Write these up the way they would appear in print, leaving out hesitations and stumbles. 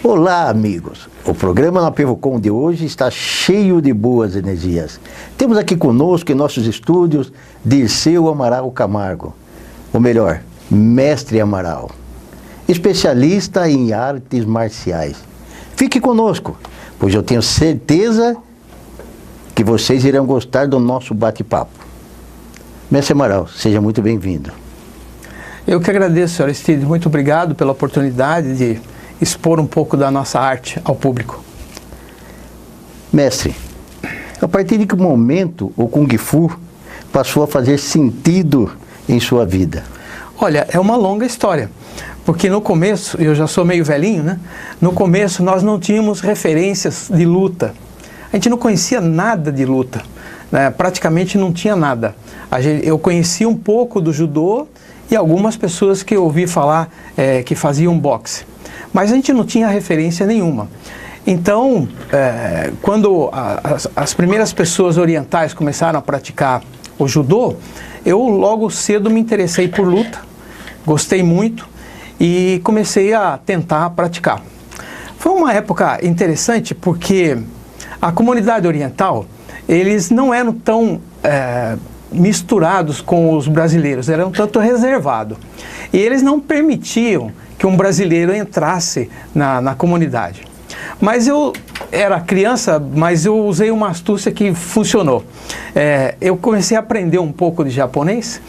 Olá, amigos! O programa na Pivocom de hoje está cheio de boas energias. Temos aqui conosco em nossos estúdios Dirceu Amaral Camargo, ou melhor, Mestre Amaral, especialista em artes marciais. Fique conosco, pois eu tenho certeza que vocês irão gostar do nosso bate-papo. Mestre Amaral, seja muito bem-vindo. Eu que agradeço, Sr. Aristides. Muito obrigado pela oportunidade de expor um pouco da nossa arte ao público. Mestre, a partir de que momento o Kung Fu passou a fazer sentido em sua vida? Olha, é uma longa história, porque no começo, eu já sou meio velhinho, né? No começo nós não tínhamos referências de luta. A gente não conhecia nada de luta, né? Praticamente não tinha nada. Eu conhecia um pouco do judô e algumas pessoas que eu ouvi falar que faziam boxe. Mas a gente não tinha referência nenhuma. Então, quando as primeiras pessoas orientais começaram a praticar o judô, eu logo cedo me interessei por luta, gostei muito e comecei a tentar praticar. Foi uma época interessante porque a comunidade oriental, eles não eram tão misturados com os brasileiros, eram um tanto reservados. E eles não permitiam que um brasileiro entrasse na comunidade. Mas eu era criança, mas eu usei uma astúcia que funcionou. Eu comecei a aprender um pouco de japonês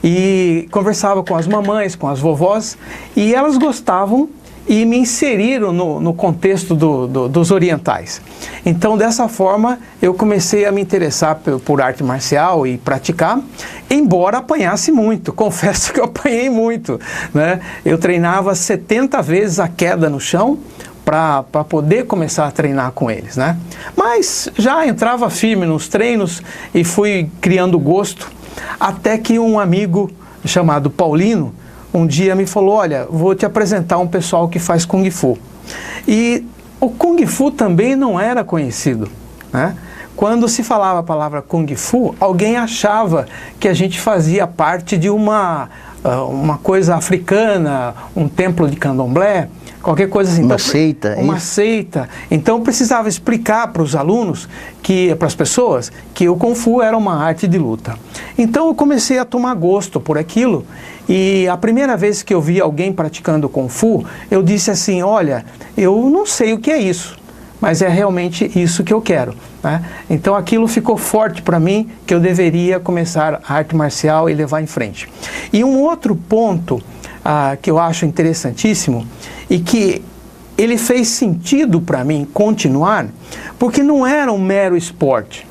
e conversava com as mamães, com as vovós, e elas gostavam e me inseriram no contexto dos orientais. Então, dessa forma, eu comecei a me interessar por arte marcial e praticar, embora apanhasse muito. Confesso que eu apanhei muito, né? Eu treinava 70 vezes a queda no chão para poder começar a treinar com eles, né? Mas já entrava firme nos treinos e fui criando gosto, até que um amigo chamado Paulino um dia me falou: olha, vou te apresentar um pessoal que faz Kung Fu. E o Kung Fu também não era conhecido, né? Quando se falava a palavra Kung Fu, alguém achava que a gente fazia parte de uma coisa africana, um templo de candomblé, qualquer coisa assim. Uma seita. Uma seita. Então eu precisava explicar para os alunos, para as pessoas, que o Kung Fu era uma arte de luta. Então eu comecei a tomar gosto por aquilo, e a primeira vez que eu vi alguém praticando Kung Fu, eu disse assim: olha, eu não sei o que é isso, mas é realmente isso que eu quero, né? Então aquilo ficou forte para mim, que eu deveria começar a arte marcial e levar em frente. E um outro ponto que eu acho interessantíssimo e que ele fez sentido para mim continuar, porque não era um mero esporte.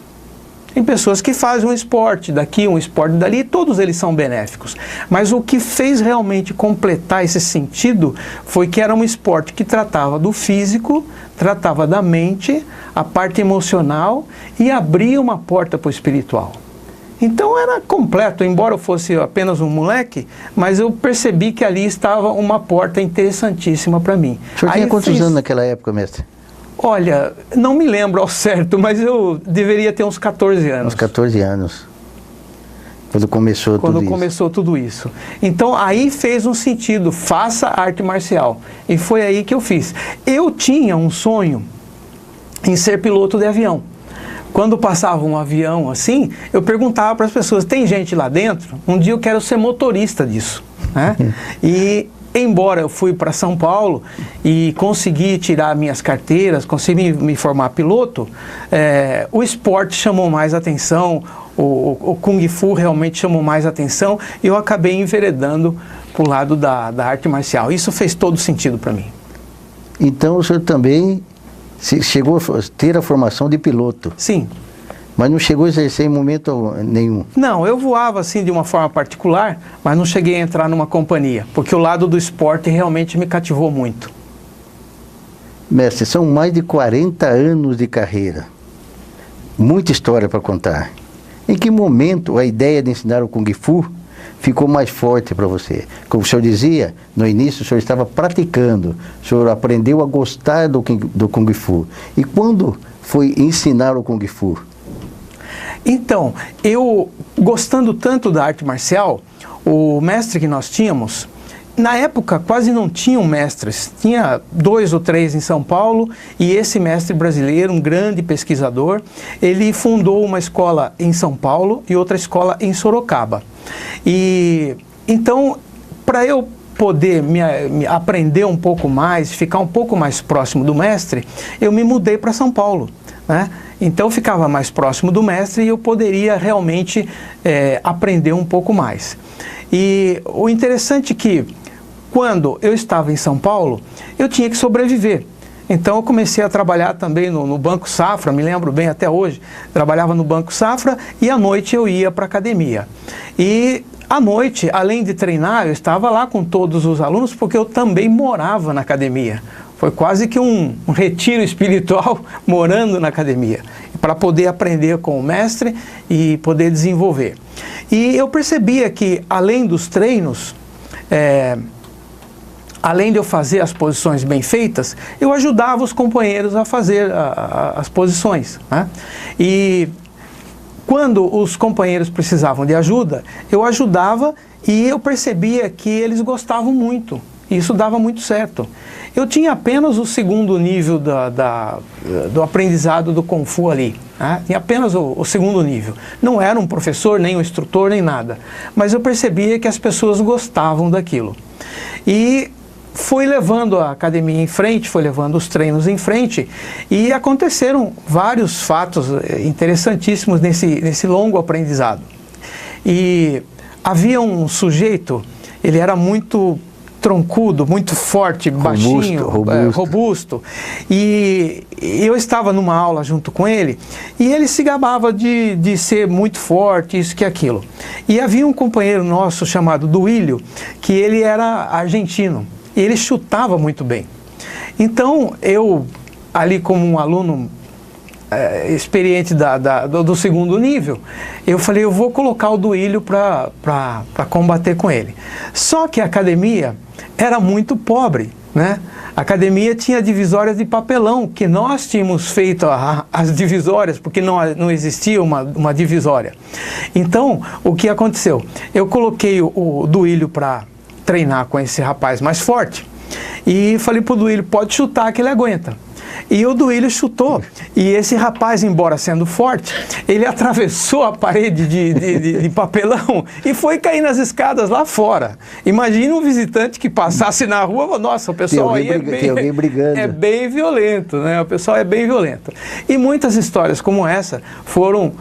Tem pessoas que fazem um esporte daqui, um esporte dali, todos eles são benéficos. Mas o que fez realmente completar esse sentido foi que era um esporte que tratava do físico, tratava da mente, a parte emocional e abria uma porta para o espiritual. Então era completo, embora eu fosse apenas um moleque, mas eu percebi que ali estava uma porta interessantíssima para mim. O senhor tinha quantos anos naquela época, mestre? Olha, não me lembro ao certo, mas eu deveria ter uns 14 anos. Uns 14 anos. Quando começou tudo isso. Então aí fez um sentido, faça arte marcial. E foi aí que eu fiz. Eu tinha um sonho em ser piloto de avião. Quando passava um avião assim, eu perguntava para as pessoas: tem gente lá dentro? Um dia eu quero ser motorista disso, né? E embora eu fui para São Paulo e consegui tirar minhas carteiras, consegui me formar piloto, o esporte chamou mais atenção, o Kung Fu realmente chamou mais atenção, e eu acabei enveredando para o lado da arte marcial. Isso fez todo sentido para mim. Então o senhor também chegou a ter a formação de piloto? Sim. Mas não chegou a exercer em momento nenhum? Não, eu voava assim de uma forma particular, mas não cheguei a entrar numa companhia, porque o lado do esporte realmente me cativou muito. Mestre, são mais de 40 anos de carreira. Muita história para contar. Em que momento a ideia de ensinar o Kung Fu ficou mais forte para você? Como o senhor dizia, no início o senhor estava praticando, o senhor aprendeu a gostar do Kung Fu. E quando foi ensinar o Kung Fu? Então, eu gostando tanto da arte marcial, o mestre que nós tínhamos, na época quase não tinham mestres, tinha 2 ou 3 em São Paulo, e esse mestre brasileiro, um grande pesquisador, ele fundou uma escola em São Paulo e outra escola em Sorocaba. E então, para eu poder me aprender um pouco mais, ficar um pouco mais próximo do mestre, eu me mudei para São Paulo, né? Então eu ficava mais próximo do mestre e eu poderia realmente aprender um pouco mais. E o interessante é que, quando eu estava em São Paulo, eu tinha que sobreviver. Então eu comecei a trabalhar também no Banco Safra, me lembro bem até hoje, trabalhava no Banco Safra e à noite eu ia para a academia. E à noite, além de treinar, eu estava lá com todos os alunos, porque eu também morava na academia. Foi quase que um retiro espiritual morando na academia, para poder aprender com o mestre e poder desenvolver. E eu percebia que, além dos treinos, além de eu fazer as posições bem feitas, eu ajudava os companheiros a fazer as posições, né? E quando os companheiros precisavam de ajuda, eu ajudava e eu percebia que eles gostavam muito. E isso dava muito certo. Eu tinha apenas o 2º nível do aprendizado do Kung Fu ali, né? Tinha apenas o 2º nível. Não era um professor, nem um instrutor, nem nada. Mas eu percebia que as pessoas gostavam daquilo. E foi levando a academia em frente, foi levando os treinos em frente, e aconteceram vários fatos interessantíssimos nesse longo aprendizado. E havia um sujeito, ele era muito troncudo, muito forte, baixinho, robusto. E eu estava numa aula junto com ele, e ele se gabava de ser muito forte, isso que aquilo. E havia um companheiro nosso chamado Duílio, que ele era argentino, e ele chutava muito bem. Então, eu, ali como um aluno experiente do 2º nível, eu falei, eu vou colocar o Duílio para combater com ele. Só que a academia era muito pobre, né? A academia tinha divisórias de papelão, que nós tínhamos feito as divisórias, porque não existia uma divisória. Então, o que aconteceu? Eu coloquei o Duílio para treinar com esse rapaz mais forte, e falei para o Duílio, pode chutar que ele aguenta. E o Duílio chutou, e esse rapaz, embora sendo forte, ele atravessou a parede de papelão e foi cair nas escadas lá fora. Imagina um visitante que passasse na rua, nossa, o pessoal aí tem alguém brigando. É bem violento, né? O pessoal é bem violento. E muitas histórias como essa foram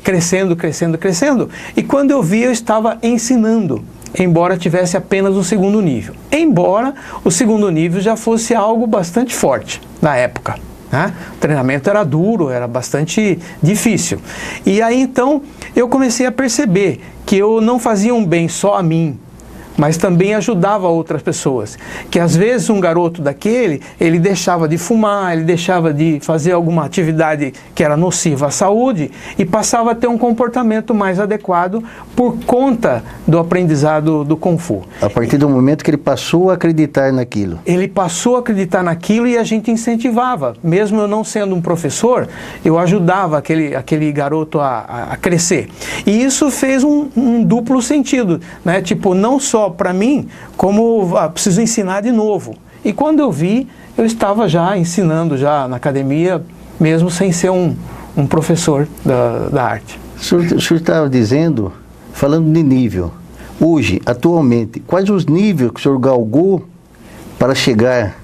crescendo, crescendo, crescendo, e quando eu vi, eu estava ensinando, embora tivesse apenas o 2º nível. Embora o 2º nível já fosse algo bastante forte na época, né? O treinamento era duro, era bastante difícil. E aí então eu comecei a perceber que eu não fazia um bem só a mim, mas também ajudava outras pessoas. Que às vezes um garoto daquele, ele deixava de fumar, ele deixava de fazer alguma atividade que era nociva à saúde e passava a ter um comportamento mais adequado por conta do aprendizado do Kung Fu. A partir do momento que ele passou a acreditar naquilo. Ele passou a acreditar naquilo e a gente incentivava. Mesmo eu não sendo um professor, eu ajudava aquele garoto a crescer. E isso fez um duplo sentido, né? Tipo, não só para mim, como preciso ensinar de novo. E quando eu vi, eu estava já ensinando já na academia, mesmo sem ser um professor da arte. O senhor estava dizendo, falando de nível, hoje, atualmente, quais os níveis que o senhor galgou para chegar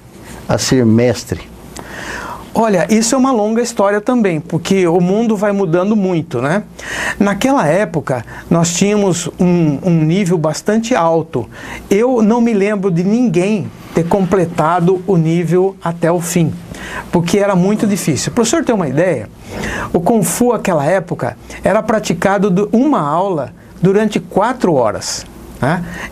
a ser mestre? Olha, isso é uma longa história também, porque o mundo vai mudando muito, né? Naquela época, nós tínhamos um nível bastante alto. Eu não me lembro de ninguém ter completado o nível até o fim, porque era muito difícil. Para o senhor ter uma ideia, o Kung Fu naquela época era praticado uma aula durante 4 horas.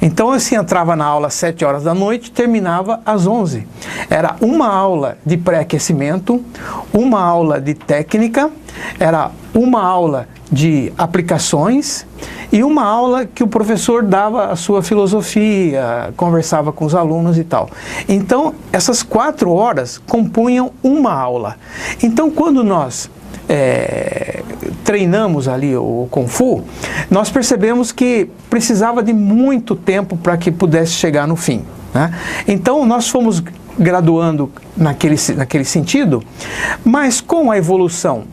Então, assim, entrava na aula às 7 horas da noite, terminava às 11. Era uma aula de pré-aquecimento, uma aula de técnica, era uma aula de aplicações e uma aula que o professor dava a sua filosofia, conversava com os alunos e tal. Então, essas 4 horas compunham uma aula. Então, quando nós treinamos ali o Kung Fu, nós percebemos que precisava de muito tempo para que pudesse chegar no fim, né? Então nós fomos graduando naquele sentido, mas com a evolução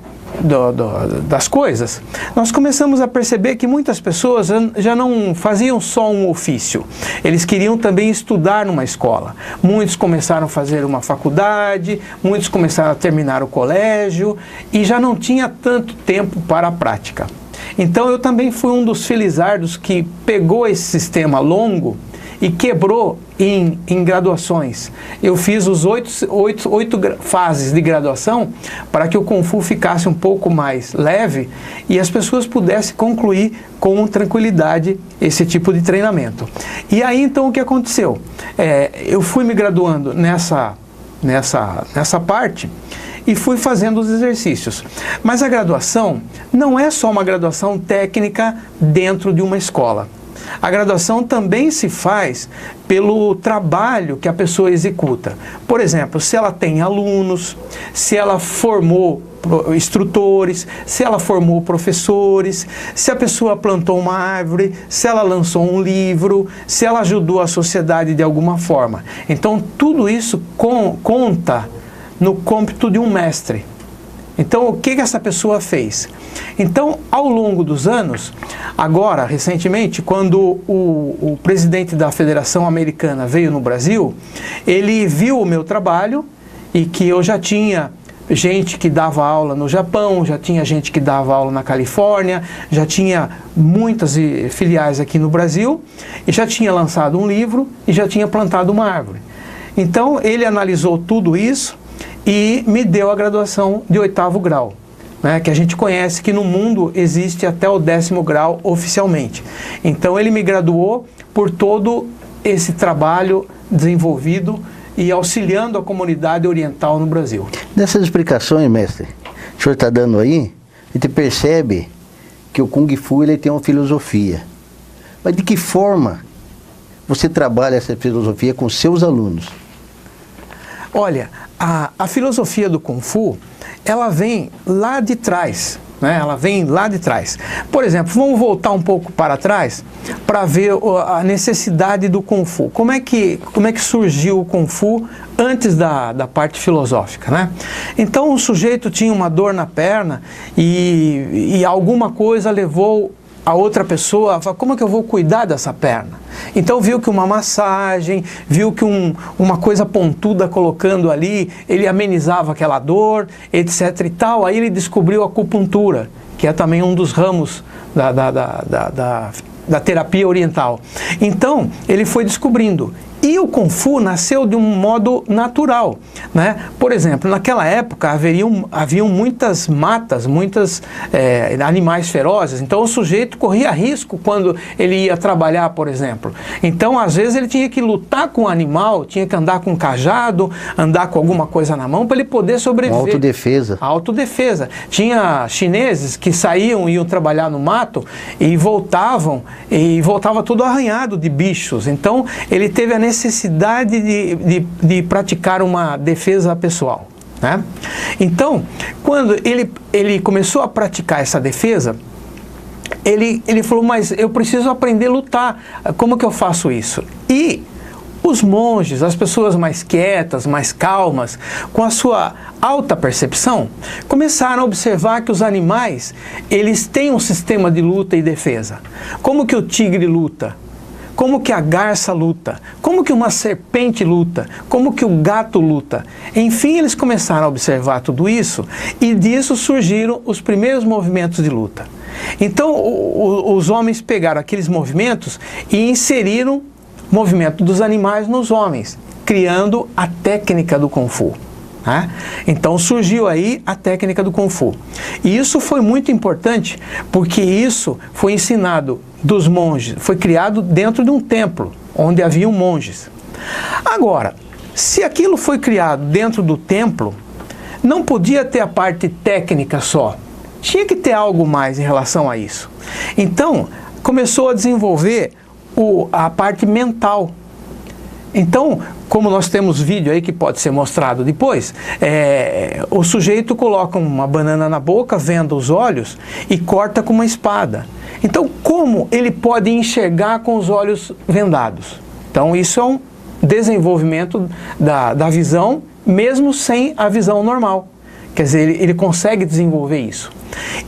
das coisas, nós começamos a perceber que muitas pessoas já não faziam só um ofício, eles queriam também estudar numa escola. Muitos começaram a fazer uma faculdade, muitos começaram a terminar o colégio e já não tinha tanto tempo para a prática. Então eu também fui um dos felizardos que pegou esse sistema longo e quebrou em graduações. Eu fiz os oito fases de graduação para que o Kung Fu ficasse um pouco mais leve e as pessoas pudessem concluir com tranquilidade esse tipo de treinamento. E aí então o que aconteceu? Eu fui me graduando nessa parte e fui fazendo os exercícios. Mas a graduação não é só uma graduação técnica dentro de uma escola. A graduação também se faz pelo trabalho que a pessoa executa. Por exemplo, se ela tem alunos, se ela formou instrutores, se ela formou professores, se a pessoa plantou uma árvore, se ela lançou um livro, se ela ajudou a sociedade de alguma forma. Então, tudo isso conta no cômputo de um mestre. Então, o que essa pessoa fez? Então, ao longo dos anos, agora, recentemente, quando o presidente da Federação Americana veio no Brasil, ele viu o meu trabalho e que eu já tinha gente que dava aula no Japão, já tinha gente que dava aula na Califórnia, já tinha muitas filiais aqui no Brasil, e já tinha lançado um livro e já tinha plantado uma árvore. Então, ele analisou tudo isso e me deu a graduação de 8º grau, né, que a gente conhece que no mundo existe até o 10º grau oficialmente. Então ele me graduou por todo esse trabalho desenvolvido e auxiliando a comunidade oriental no Brasil. Nessas explicações, mestre, que o senhor está dando aí, a gente percebe que o Kung Fu ele tem uma filosofia. Mas de que forma você trabalha essa filosofia com seus alunos? Olha, a filosofia do Kung Fu, ela vem lá de trás, né? Ela vem lá de trás. Por exemplo, vamos voltar um pouco para trás para ver a necessidade do Kung Fu. Como é que surgiu o Kung Fu antes da parte filosófica, né? Então, um sujeito tinha uma dor na perna e alguma coisa levou a outra pessoa fala, como é que eu vou cuidar dessa perna? Então viu que uma massagem, viu que uma coisa pontuda colocando ali, ele amenizava aquela dor, etc e tal. Aí ele descobriu a acupuntura, que é também um dos ramos da terapia oriental. Então ele foi descobrindo. E o Kung Fu nasceu de um modo natural, né? Por exemplo, naquela época haviam muitas matas, muitos animais ferozes, então o sujeito corria risco quando ele ia trabalhar, por exemplo. Então, às vezes, ele tinha que lutar com o animal, tinha que andar com um cajado, andar com alguma coisa na mão para ele poder sobreviver. Autodefesa. Autodefesa. Tinha chineses que saíam e iam trabalhar no mato e voltava tudo arranhado de bichos. Então, ele teve a necessidade de praticar uma defesa pessoal, né? Então, quando ele começou a praticar essa defesa, ele falou, mas eu preciso aprender a lutar, como que eu faço isso? E os monges, as pessoas mais quietas, mais calmas, com a sua alta percepção, começaram a observar que os animais, eles têm um sistema de luta e defesa. Como que o tigre luta? Como que a garça luta, como que uma serpente luta, como que o gato luta. Enfim, eles começaram a observar tudo isso e disso surgiram os primeiros movimentos de luta. Então, os homens pegaram aqueles movimentos e inseriram o movimento dos animais nos homens, criando a técnica do Kung Fu. Né? Então surgiu aí a técnica do Kung Fu. E isso foi muito importante, porque isso foi ensinado dos monges, foi criado dentro de um templo, onde haviam monges. Agora, se aquilo foi criado dentro do templo, não podia ter a parte técnica só, tinha que ter algo mais em relação a isso. Então, começou a desenvolver a parte mental. Então, como nós temos vídeo aí que pode ser mostrado depois, o sujeito coloca uma banana na boca, venda os olhos e corta com uma espada. Então, como ele pode enxergar com os olhos vendados? Então, isso é um desenvolvimento da visão, mesmo sem a visão normal. Quer dizer, ele consegue desenvolver isso.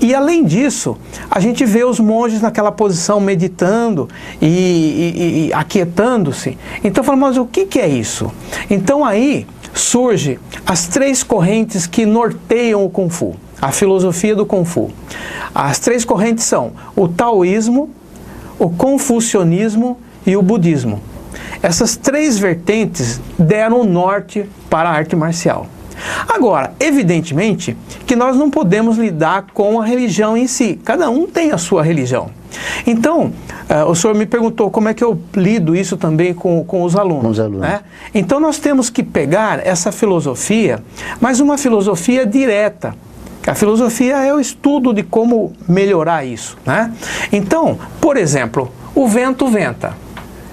E além disso, a gente vê os monges naquela posição meditando e aquietando-se. Então falamos, mas o que é isso? Então aí surge as 3 correntes que norteiam o Kung Fu, a filosofia do Kung Fu. As 3 correntes são o taoísmo, o confucionismo e o budismo. Essas 3 vertentes deram norte para a arte marcial. Agora, evidentemente que nós não podemos lidar com a religião em si. Cada um tem a sua religião. Então, o senhor me perguntou como é que eu lido isso também com os alunos. Com os alunos. Né? Então, nós temos que pegar essa filosofia, mas uma filosofia direta. A filosofia é o estudo de como melhorar isso. Né? Então, por exemplo, o vento venta.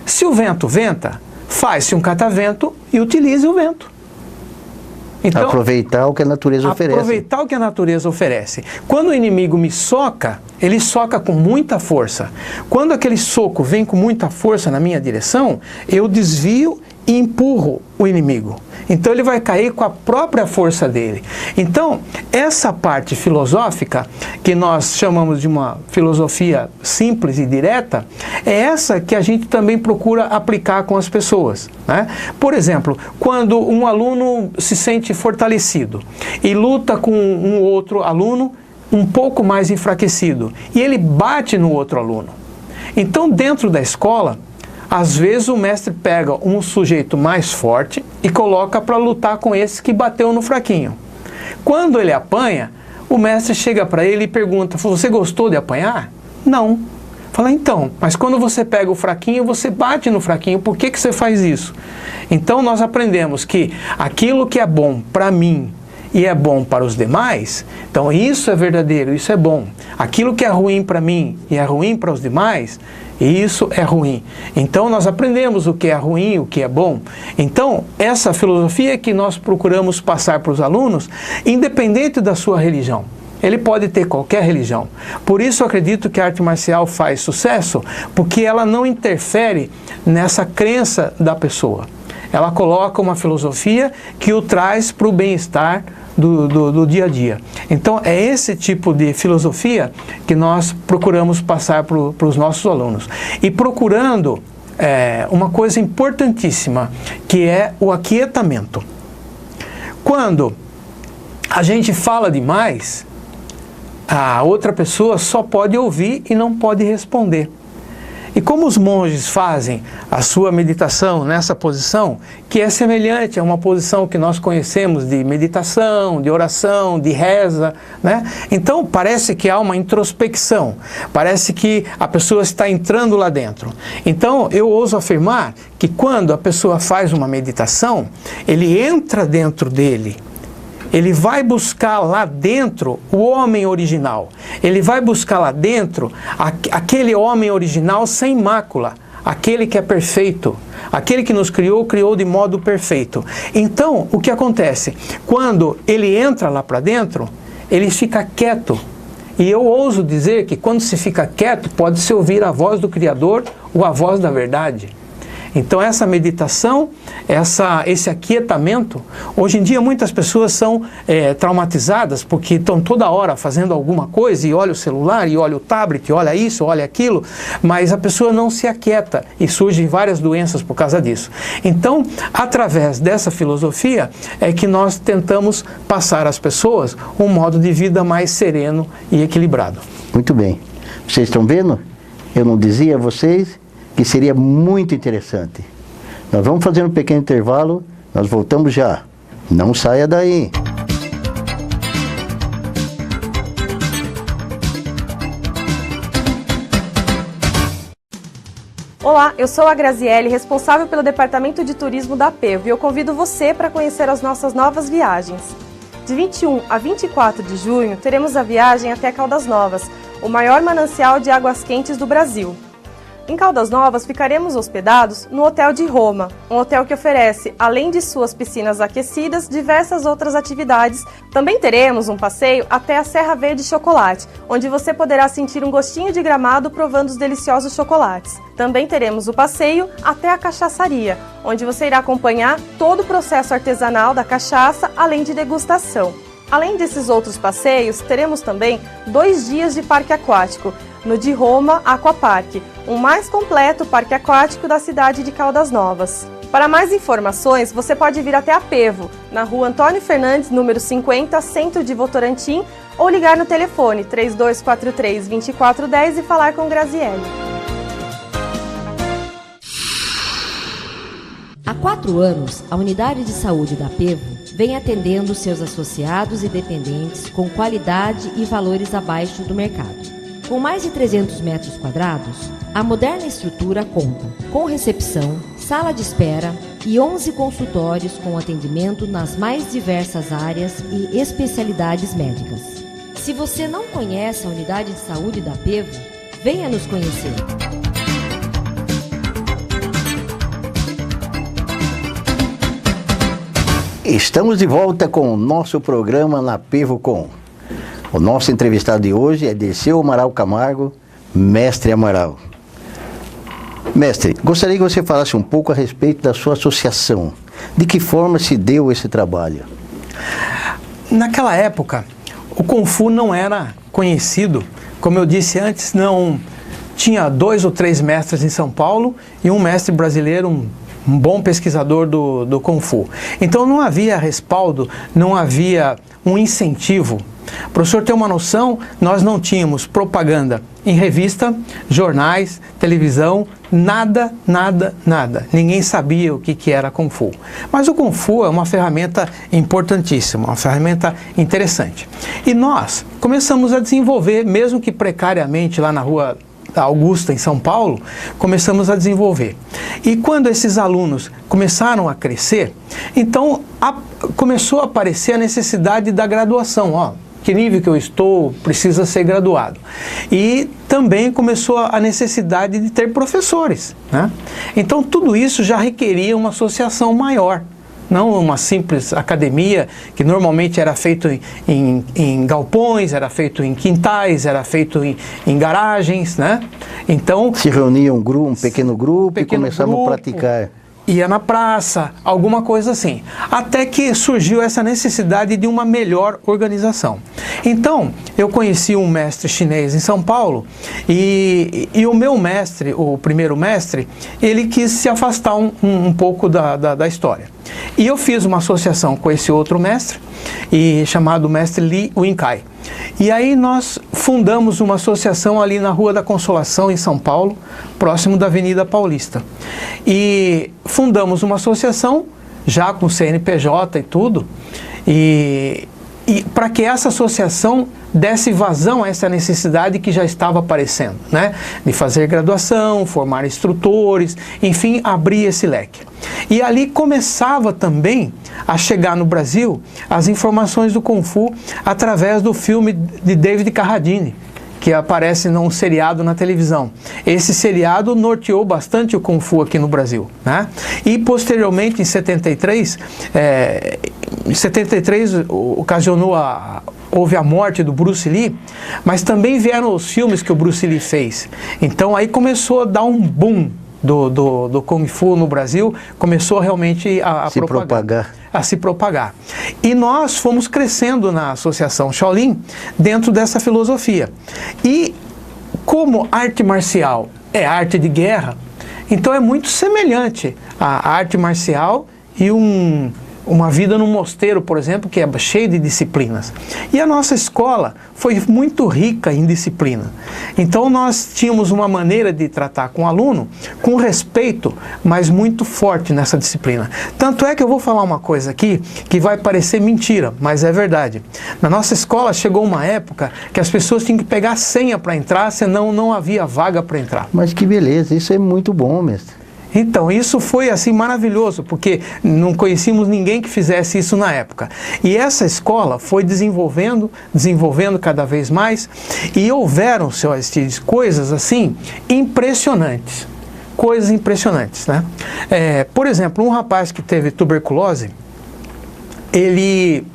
Se o vento venta, faz-se um catavento e utilize o vento. Então, aproveitar o que a natureza oferece. Aproveitar o que a natureza oferece. Quando o inimigo me soca, ele soca com muita força. Quando aquele soco vem com muita força na minha direção, eu desvio e empurro o inimigo. Então ele vai cair com a própria força dele. Então, essa parte filosófica, que nós chamamos de uma filosofia simples e direta, é essa que a gente também procura aplicar com as pessoas. Né? Por exemplo, quando um aluno se sente fortalecido e luta com um outro aluno um pouco mais enfraquecido, e ele bate no outro aluno. Então, dentro da escola, às vezes o mestre pega um sujeito mais forte e coloca para lutar com esse que bateu no fraquinho. Quando ele apanha, o mestre chega para ele e pergunta, você gostou de apanhar? Não. Fala, então, mas quando você pega o fraquinho, você bate no fraquinho, por que você faz isso? Então nós aprendemos que aquilo que é bom para mim e é bom para os demais, então isso é verdadeiro, isso é bom. Aquilo que é ruim para mim e é ruim para os demais, isso é ruim. Então nós aprendemos o que é ruim, o que é bom. Então essa filosofia que nós procuramos passar para os alunos, independente da sua religião. Ele pode ter qualquer religião. Por isso eu acredito que a arte marcial faz sucesso, porque ela não interfere nessa crença da pessoa. Ela coloca uma filosofia que o traz para o bem-estar do dia a dia. Então é esse tipo de filosofia que nós procuramos passar para os nossos alunos. E procurando uma coisa importantíssima, que é o aquietamento. Quando a gente fala demais, a outra pessoa só pode ouvir e não pode responder. E como os monges fazem a sua meditação nessa posição, que é semelhante a uma posição que nós conhecemos de meditação, de oração, de reza, né? Então parece que há uma introspecção, parece que a pessoa está entrando lá dentro. Então eu ouso afirmar que quando a pessoa faz uma meditação, ele entra dentro dele. Ele vai buscar lá dentro o homem original. Ele vai buscar lá dentro aquele homem original sem mácula, aquele que é perfeito. Aquele que nos criou, criou de modo perfeito. Então, o que acontece? Quando ele entra lá para dentro, ele fica quieto. E eu ouso dizer que quando se fica quieto, pode-se ouvir a voz do Criador ou a voz da verdade. Então essa meditação, esse aquietamento, hoje em dia muitas pessoas são traumatizadas porque estão toda hora fazendo alguma coisa e olha o celular, e olha o tablet, e olha isso, olha aquilo, mas a pessoa não se aquieta e surgem várias doenças por causa disso. Então, através dessa filosofia é que nós tentamos passar às pessoas um modo de vida mais sereno e equilibrado. Muito bem. Vocês estão vendo? Eu não dizia a vocês que seria muito interessante. Nós vamos fazer um pequeno intervalo, nós voltamos já. Não saia daí. Olá, eu sou a Graziele, responsável pelo Departamento de Turismo da Apervo, e eu convido você para conhecer as nossas novas viagens. De 21 a 24 de junho, teremos a viagem até Caldas Novas, o maior manancial de águas quentes do Brasil. Em Caldas Novas, ficaremos hospedados no Hotel de Roma, um hotel que oferece, além de suas piscinas aquecidas, diversas outras atividades. Também teremos um passeio até a Serra Verde Chocolate, onde você poderá sentir um gostinho de Gramado provando os deliciosos chocolates. Também teremos o passeio até a cachaçaria, onde você irá acompanhar todo o processo artesanal da cachaça, além de degustação. Além desses outros passeios, teremos também 2 dias de parque aquático, no de Roma Aquapark, o mais completo parque aquático da cidade de Caldas Novas. Para mais informações, você pode vir até a Pevo, na rua Antônio Fernandes, número 50, centro de Votorantim, ou ligar no telefone 3243-2410 e falar com Graziele. Há 4 anos, a Unidade de Saúde da Pevo vem atendendo seus associados e dependentes com qualidade e valores abaixo do mercado. Com mais de 300 metros quadrados, a moderna estrutura conta com recepção, sala de espera e 11 consultórios com atendimento nas mais diversas áreas e especialidades médicas. Se você não conhece a Unidade de Saúde da Pevo, venha nos conhecer. Estamos de volta com o nosso programa na Pevo Com. O nosso entrevistado de hoje é Dirceu Amaral Camargo, mestre Amaral. Mestre, gostaria que você falasse um pouco a respeito da sua associação. De que forma se deu esse trabalho? Naquela época, o Kung Fu não era conhecido. Como eu disse antes, não tinha 2 ou 3 mestres em São Paulo e um mestre brasileiro, um bom pesquisador do Kung Fu. Então não havia respaldo, não havia um incentivo. Para o senhor ter uma noção, nós não tínhamos propaganda em revista, jornais, televisão, nada. Ninguém sabia o que era Kung Fu. Mas o Kung Fu é uma ferramenta importantíssima, uma ferramenta interessante. E nós começamos a desenvolver, mesmo que precariamente, lá na Rua Augusta, em São Paulo, começamos a desenvolver. E quando esses alunos começaram a crescer, então começou a aparecer a necessidade da graduação. Ó, que nível que eu estou, precisa ser graduado. E também começou a necessidade de ter professores, né? Então tudo isso já requeria uma associação maior. Não uma simples academia, que normalmente era feito em galpões, era feito em quintais, era feito em garagens, né? Então se reunia um pequeno grupo e começavam a praticar. Ia na praça, alguma coisa assim. Até que surgiu essa necessidade de uma melhor organização. Então, eu conheci um mestre chinês em São Paulo e o meu mestre, o primeiro mestre, ele quis se afastar um pouco da história. E eu fiz uma associação com esse outro mestre, chamado mestre Li Winkai. E aí nós fundamos uma associação ali na Rua da Consolação, em São Paulo, próximo da Avenida Paulista. E fundamos uma associação, já com CNPJ e tudo, e para que essa associação desse vazão a essa necessidade que já estava aparecendo, né? De fazer graduação, formar instrutores, enfim, abrir esse leque. E ali começava também a chegar no Brasil as informações do Kung Fu através do filme de David Carradine, que aparece num seriado na televisão. Esse seriado norteou bastante o Kung Fu aqui no Brasil, né? E posteriormente, em 73, houve a morte do Bruce Lee, mas também vieram os filmes que o Bruce Lee fez. Então aí começou a dar um boom do Kung Fu no Brasil, começou realmente a se propagar. E nós fomos crescendo na Associação Shaolin dentro dessa filosofia. E como arte marcial é arte de guerra, então é muito semelhante à arte marcial e uma vida num mosteiro, por exemplo, que é cheio de disciplinas. E a nossa escola foi muito rica em disciplina. Então nós tínhamos uma maneira de tratar com o aluno com respeito, mas muito forte nessa disciplina. Tanto é que eu vou falar uma coisa aqui que vai parecer mentira, mas é verdade. Na nossa escola chegou uma época que as pessoas tinham que pegar a senha para entrar, senão não havia vaga para entrar. Mas que beleza, isso é muito bom, mestre. Então, isso foi assim maravilhoso, porque não conhecíamos ninguém que fizesse isso na época. E essa escola foi desenvolvendo cada vez mais, e houveram, seu Aristides, coisas assim impressionantes. Coisas impressionantes, né? Por exemplo, um rapaz que teve tuberculose, ele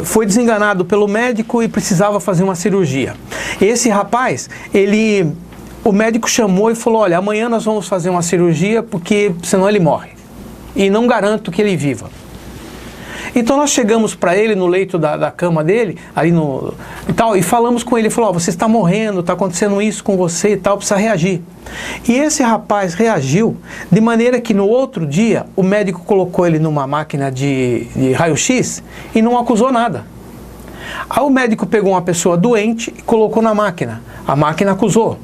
foi desenganado pelo médico e precisava fazer uma cirurgia. Esse rapaz, o médico chamou e falou, olha, amanhã nós vamos fazer uma cirurgia porque senão ele morre. E não garanto que ele viva. Então nós chegamos para ele no leito da cama dele, ali e falamos com ele, ele falou, você está morrendo, está acontecendo isso com você e tal, precisa reagir. E esse rapaz reagiu de maneira que no outro dia o médico colocou ele numa máquina de raio-x e não acusou nada. Aí o médico pegou uma pessoa doente e colocou na máquina. A máquina acusou.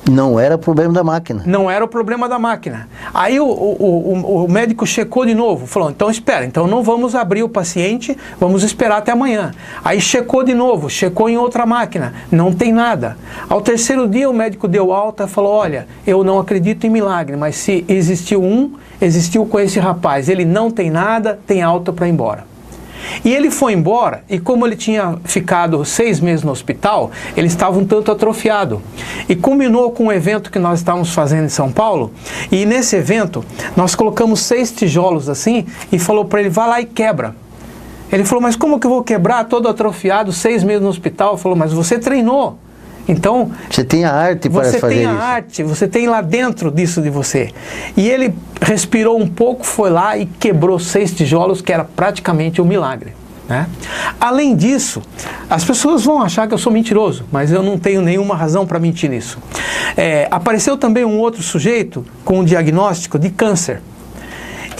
Não era problema da máquina. Não era o problema da máquina. Aí o médico checou de novo, falou, então espera, então não vamos abrir o paciente, vamos esperar até amanhã. Aí checou de novo, checou em outra máquina, não tem nada. Ao terceiro dia o médico deu alta e falou, olha, eu não acredito em milagre, mas se existiu com esse rapaz, ele não tem nada, tem alta para ir embora. E ele foi embora, e como ele tinha ficado 6 meses no hospital, ele estava um tanto atrofiado. E combinou com um evento que nós estávamos fazendo em São Paulo, e nesse evento nós colocamos 6 tijolos assim, e falou para ele, vá lá e quebra. Ele falou, mas como que eu vou quebrar todo atrofiado, 6 meses no hospital? Ele falou, mas você treinou. Então, você tem a arte para fazer isso. Você tem a arte, você tem lá dentro disso de você. E ele respirou um pouco, foi lá e quebrou 6 tijolos, que era praticamente um milagre, né? Além disso, as pessoas vão achar que eu sou mentiroso, mas eu não tenho nenhuma razão para mentir nisso. Apareceu também um outro sujeito com um diagnóstico de câncer.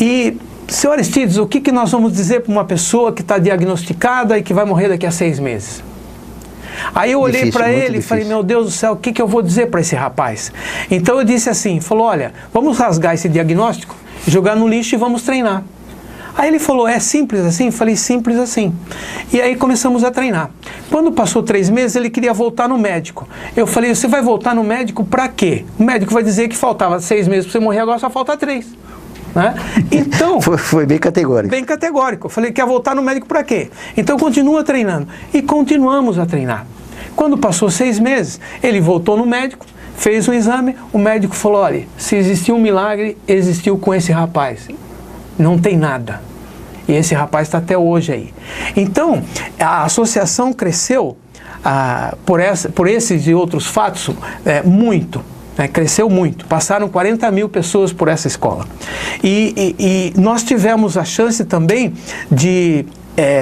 E, senhor Aristides, o que nós vamos dizer para uma pessoa que está diagnosticada e que vai morrer daqui a 6 meses? Aí eu olhei para ele e falei, meu Deus do céu, o que eu vou dizer para esse rapaz? Então eu disse assim, falou, olha, vamos rasgar esse diagnóstico, jogar no lixo e vamos treinar. Aí ele falou, é simples assim? Eu falei, simples assim. E aí começamos a treinar. Quando passou 3 meses, ele queria voltar no médico. Eu falei, você vai voltar no médico para quê? O médico vai dizer que faltava 6 meses para você morrer, agora só falta 3. Né? Então, foi bem categórico. Bem categórico. Eu falei, quer voltar no médico para quê? Então continua treinando. E continuamos a treinar. Quando passou 6 meses, ele voltou no médico, fez um exame, o médico falou, olha, se existiu um milagre, existiu com esse rapaz. Não tem nada. E esse rapaz está até hoje aí. Então, a associação cresceu por esses e outros fatos muito. Cresceu muito, passaram 40 mil pessoas por essa escola. E nós tivemos a chance também de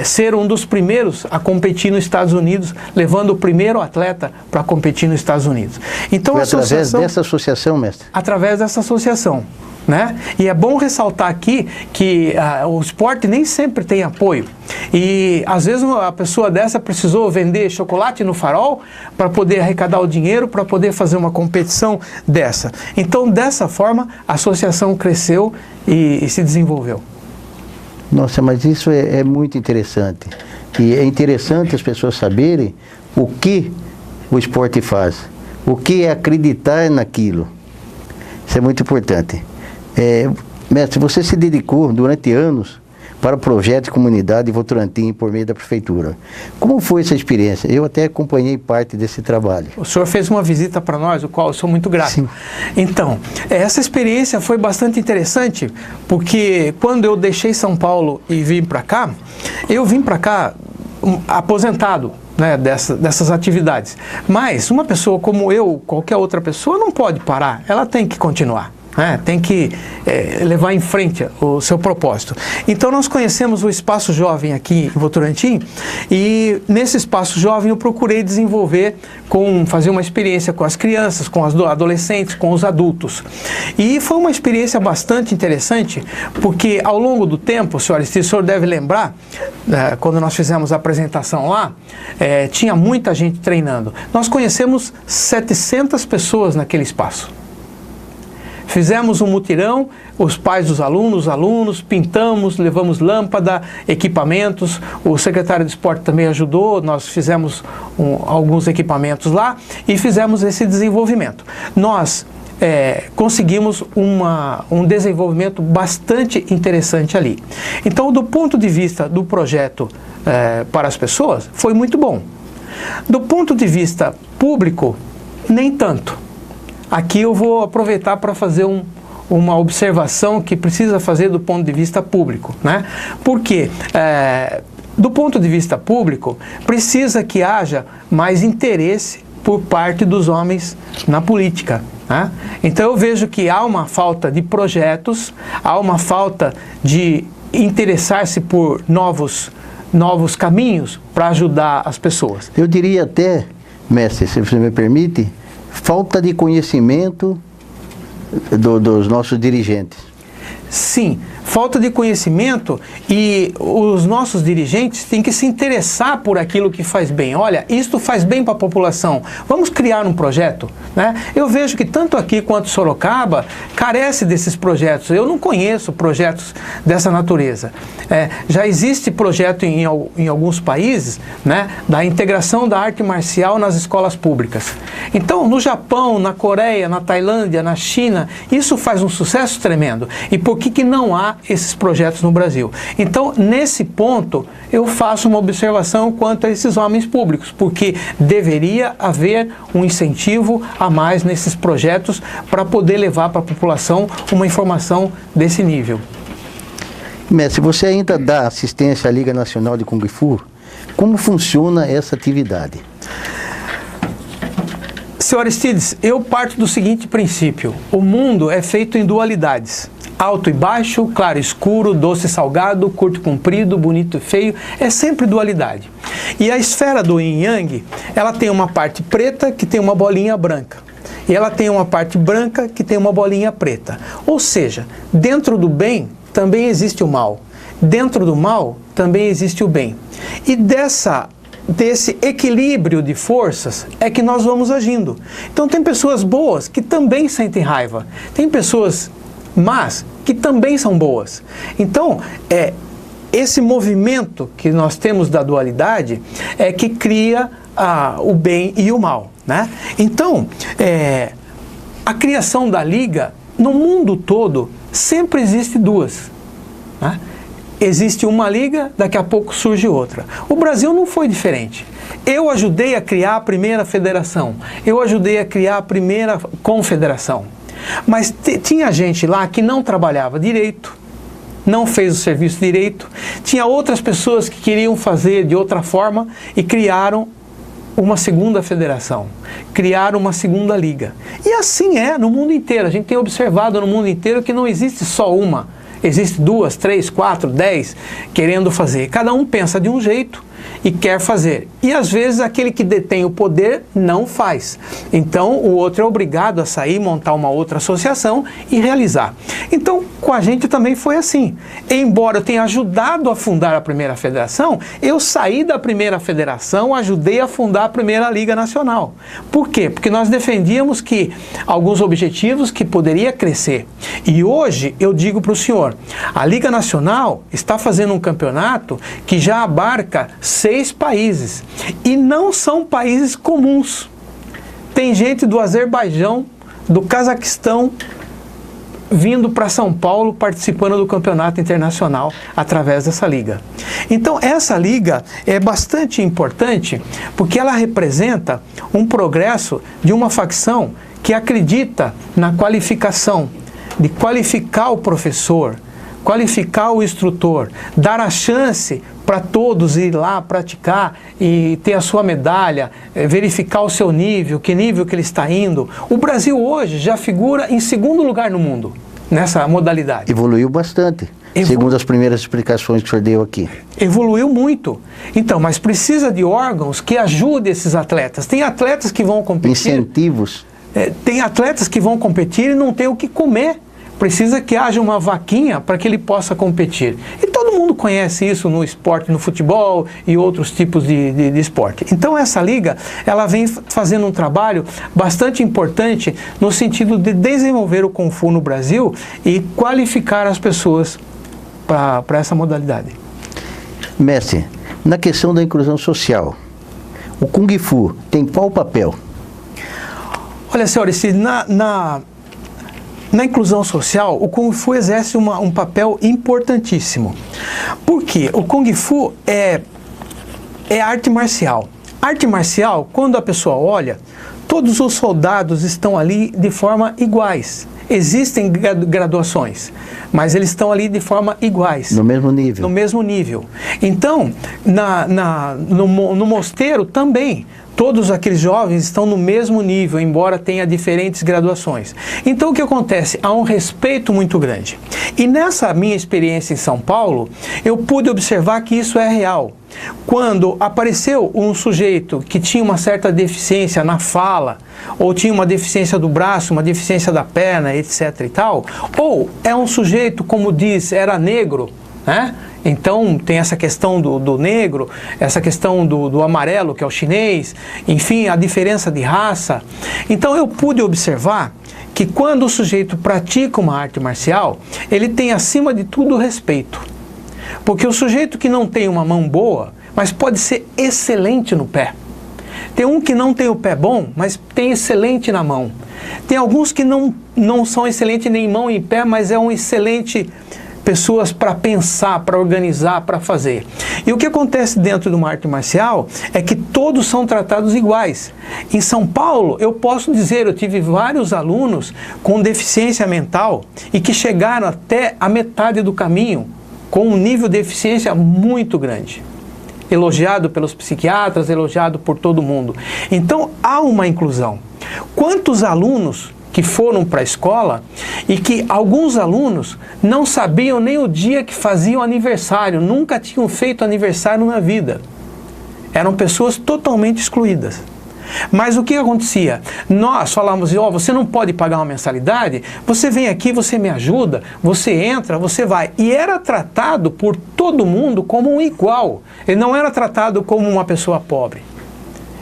ser um dos primeiros a competir nos Estados Unidos, levando o primeiro atleta para competir nos Estados Unidos. Então, foi através dessa associação, mestre? Através dessa associação. Né? E é bom ressaltar aqui que o esporte nem sempre tem apoio. E às vezes a pessoa dessa precisou vender chocolate no Farol para poder arrecadar o dinheiro, para poder fazer uma competição dessa. Então, dessa forma, a associação cresceu e se desenvolveu. Nossa, mas isso é muito interessante. E é interessante as pessoas saberem o que o esporte faz, o que é acreditar naquilo. Isso é muito importante. Mestre, você se dedicou durante anos para o projeto de comunidade Votorantim por meio da prefeitura. Como foi essa experiência? Eu até acompanhei parte desse trabalho. O senhor fez uma visita para nós, o qual eu sou muito grato. Sim. Então, essa experiência foi bastante interessante, porque quando eu deixei São Paulo e vim para cá, eu vim para cá aposentado, né, dessas atividades. Mas uma pessoa como eu, qualquer outra pessoa, não pode parar, ela tem que continuar. Tem que levar em frente o seu propósito. Então nós conhecemos o Espaço Jovem aqui em Votorantim, e nesse Espaço Jovem eu procurei desenvolver, fazer uma experiência com as crianças, com os adolescentes, com os adultos. E foi uma experiência bastante interessante, porque ao longo do tempo, senhor Aristides, o senhor deve lembrar, quando nós fizemos a apresentação lá, tinha muita gente treinando. Nós conhecemos 700 pessoas naquele espaço. Fizemos um mutirão, os pais dos alunos, os alunos, pintamos, levamos lâmpada, equipamentos, o secretário de esporte também ajudou, nós fizemos alguns equipamentos lá e fizemos esse desenvolvimento. Nós conseguimos um desenvolvimento bastante interessante ali. Então, do ponto de vista do projeto para as pessoas, foi muito bom. Do ponto de vista público, nem tanto. Aqui eu vou aproveitar para fazer uma observação que precisa fazer do ponto de vista público, né? Porque, do ponto de vista público, precisa que haja mais interesse por parte dos homens na política, né? Então eu vejo que há uma falta de projetos, há uma falta de interessar-se por novos caminhos para ajudar as pessoas. Eu diria até, mestre, se você me permite, falta de conhecimento dos nossos dirigentes. Sim, falta de conhecimento, e os nossos dirigentes têm que se interessar por aquilo que faz bem. Olha, isto faz bem para a população, vamos criar um projeto, né? Eu vejo que tanto aqui quanto Sorocaba carece desses projetos. Eu não conheço projetos dessa natureza. Já existe projeto em alguns países, né, da integração da arte marcial nas escolas públicas. Então, no Japão, na Coreia, na Tailândia, na China, isso faz um sucesso tremendo. E por que não há esses projetos no Brasil? Então, nesse ponto, eu faço uma observação quanto a esses homens públicos, porque deveria haver um incentivo a mais nesses projetos para poder levar para a população uma informação desse nível. Mestre, você ainda dá assistência à Liga Nacional de Kung Fu? Como funciona essa atividade? Senhor Aristides, eu parto do seguinte princípio: o mundo é feito em dualidades. Alto e baixo, claro e escuro, doce e salgado, curto e comprido, bonito e feio, é sempre dualidade. E a esfera do Yin Yang, ela tem uma parte preta que tem uma bolinha branca. E ela tem uma parte branca que tem uma bolinha preta. Ou seja, dentro do bem também existe o mal. Dentro do mal também existe o bem. E desse equilíbrio de forças é que nós vamos agindo. Então tem pessoas boas que também sentem raiva. Tem pessoas más que também são boas. Então, esse movimento que nós temos da dualidade é que cria o bem e o mal, né? Então, a criação da Liga, no mundo todo, sempre existe duas, né? Existe uma liga, daqui a pouco surge outra. O Brasil não foi diferente. Eu ajudei a criar a primeira federação, eu ajudei a criar a primeira confederação. Mas tinha gente lá que não trabalhava direito, não fez o serviço direito, tinha outras pessoas que queriam fazer de outra forma e criaram uma segunda federação, criaram uma segunda liga. E assim é no mundo inteiro. A gente tem observado no mundo inteiro que não existe só uma. Existem 2, 3, 4, 10 querendo fazer. Cada um pensa de um jeito e quer fazer. E às vezes aquele que detém o poder não faz. Então o outro é obrigado a sair, montar uma outra associação e realizar. Então com a gente também foi assim. Embora eu tenha ajudado a fundar a primeira federação, eu saí da primeira federação, ajudei a fundar a primeira Liga Nacional. Por quê? Porque nós defendíamos que alguns objetivos que poderia crescer. E hoje eu digo para o senhor, a Liga Nacional está fazendo um campeonato que já abarca 6 países. E não são países comuns. Tem gente do Azerbaijão, do Cazaquistão, vindo para São Paulo participando do campeonato internacional através dessa liga. Então essa liga é bastante importante porque ela representa um progresso de uma facção que acredita na qualificação, de qualificar o professor, qualificar o instrutor, dar a chance para todos ir lá praticar e ter a sua medalha, verificar o seu nível, que nível que ele está indo. O Brasil hoje já figura em 2º lugar no mundo, nessa modalidade. Evoluiu bastante, segundo as primeiras explicações que o senhor deu aqui. Evoluiu muito. Então, mas precisa de órgãos que ajudem esses atletas. Tem atletas que vão competir... Incentivos. Tem atletas que vão competir e não tem o que comer. Precisa que haja uma vaquinha para que ele possa competir. E todo mundo conhece isso no esporte, no futebol e outros tipos de esporte. Então essa liga, ela vem fazendo um trabalho bastante importante no sentido de desenvolver o Kung Fu no Brasil e qualificar as pessoas para essa modalidade. Mestre, na questão da inclusão social, o Kung Fu tem qual papel? Olha, senhores, na inclusão social, o Kung Fu exerce um papel importantíssimo. Por quê? O Kung Fu é arte marcial. Arte marcial, quando a pessoa olha, todos os soldados estão ali de forma iguais. Existem graduações, mas eles estão ali de forma iguais. No mesmo nível. No mesmo nível. Então, no mosteiro também, todos aqueles jovens estão no mesmo nível, embora tenha diferentes graduações. Então, o que acontece? Há um respeito muito grande. E nessa minha experiência em São Paulo, eu pude observar que isso é real. Quando apareceu um sujeito que tinha uma certa deficiência na fala, ou tinha uma deficiência do braço, uma deficiência da perna, etc. e tal, ou é um sujeito, como diz, era negro, né? Então tem essa questão do negro, essa questão do amarelo, que é o chinês, enfim, a diferença de raça. Então eu pude observar que quando o sujeito pratica uma arte marcial, ele tem acima de tudo respeito. Porque o sujeito que não tem uma mão boa, mas pode ser excelente no pé. Tem um que não tem o pé bom, mas tem excelente na mão. Tem alguns que não são excelentes nem em mão e em pé, mas é um excelente pessoas para pensar, para organizar, para fazer. E o que acontece dentro de uma arte marcial é que todos são tratados iguais. Em São Paulo, eu posso dizer, eu tive vários alunos com deficiência mental e que chegaram até a metade do caminho com um nível de eficiência muito grande. Elogiado pelos psiquiatras, elogiado por todo mundo. Então, há uma inclusão. Quantos alunos que foram para a escola e que alguns alunos não sabiam nem o dia que faziam aniversário, nunca tinham feito aniversário na vida. Eram pessoas totalmente excluídas. Mas o que acontecia? Nós falávamos, você não pode pagar uma mensalidade, você vem aqui, você me ajuda, você entra, você vai. E era tratado por todo mundo como um igual. Ele não era tratado como uma pessoa pobre.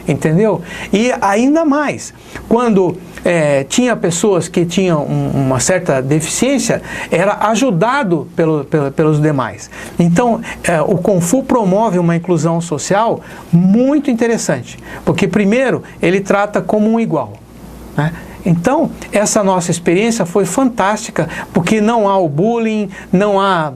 Entendeu? E ainda mais, quando tinha pessoas que tinham uma certa deficiência, era ajudado pelos demais. Então, o Kung Fu promove uma inclusão social muito interessante, porque primeiro, ele trata como um igual, né? Então, essa nossa experiência foi fantástica, porque não há o bullying, não há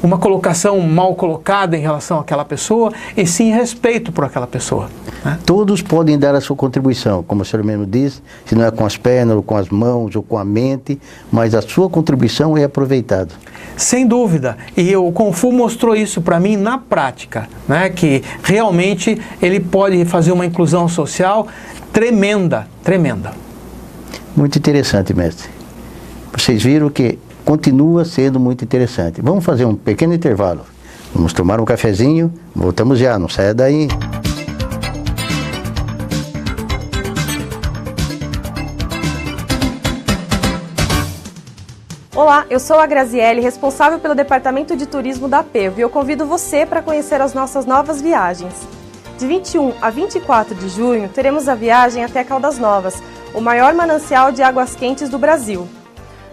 uma colocação mal colocada em relação àquela pessoa, e sim respeito por aquela pessoa, né? Todos podem dar a sua contribuição, como o senhor mesmo disse, se não é com as pernas, ou com as mãos, ou com a mente, mas a sua contribuição é aproveitada. Sem dúvida, e o Kung Fu mostrou isso para mim na prática, né? Que realmente ele pode fazer uma inclusão social tremenda, tremenda. Muito interessante, mestre. Vocês viram que continua sendo muito interessante. Vamos fazer um pequeno intervalo. Vamos tomar um cafezinho. Voltamos já, não saia daí. Olá, eu sou a Graziele, responsável pelo Departamento de Turismo da Apevo, e eu convido você para conhecer as nossas novas viagens. De 21 a 24 de junho, teremos a viagem até Caldas Novas, o maior manancial de águas quentes do Brasil.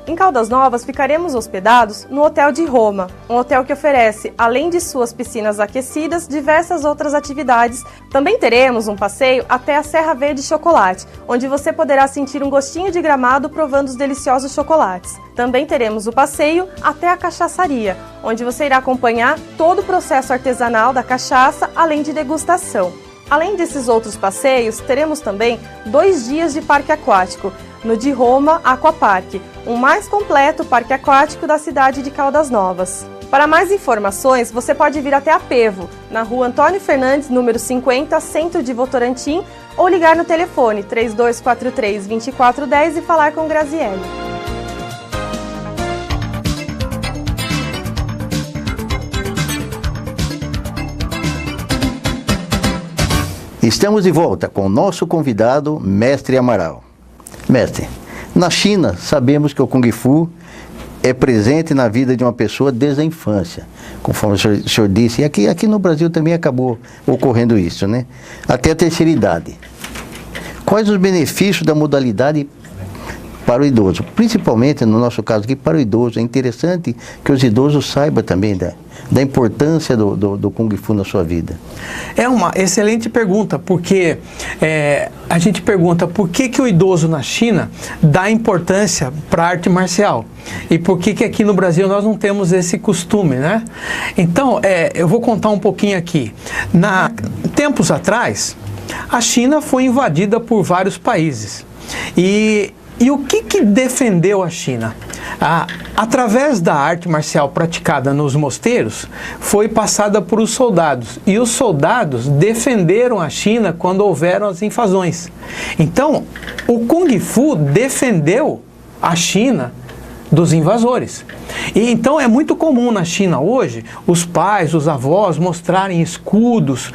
Em Caldas Novas, ficaremos hospedados no Hotel de Roma, um hotel que oferece, além de suas piscinas aquecidas, diversas outras atividades. Também teremos um passeio até a Serra Verde Chocolate, onde você poderá sentir um gostinho de Gramado provando os deliciosos chocolates. Também teremos o passeio até a cachaçaria, onde você irá acompanhar todo o processo artesanal da cachaça, além de degustação. Além desses outros passeios, teremos também 2 dias de parque aquático, no de Roma Aquapark, o mais completo parque aquático da cidade de Caldas Novas. Para mais informações, você pode vir até Apevo, na rua Antônio Fernandes, número 50, centro de Votorantim, ou ligar no telefone 3243-2410 e falar com Graziele. Estamos de volta com o nosso convidado, Mestre Amaral. Mestre, na China sabemos que o Kung Fu é presente na vida de uma pessoa desde a infância, conforme o senhor disse, e aqui no Brasil também acabou ocorrendo isso, né? Até a terceira idade. Quais os benefícios da modalidade para o idoso. Principalmente, no nosso caso aqui, para o idoso. É interessante que os idosos saibam também da importância do Kung Fu na sua vida. É uma excelente pergunta, porque a gente pergunta por que o idoso na China dá importância para a arte marcial e por que aqui no Brasil nós não temos esse costume, né? Então, eu vou contar um pouquinho aqui. Tempos atrás, a China foi invadida por vários países. E o que defendeu a China? Através da arte marcial praticada nos mosteiros, foi passada por os soldados. E os soldados defenderam a China quando houveram as invasões. Então, o Kung Fu defendeu a China dos invasores. E então é muito comum na China hoje os pais, os avós mostrarem escudos,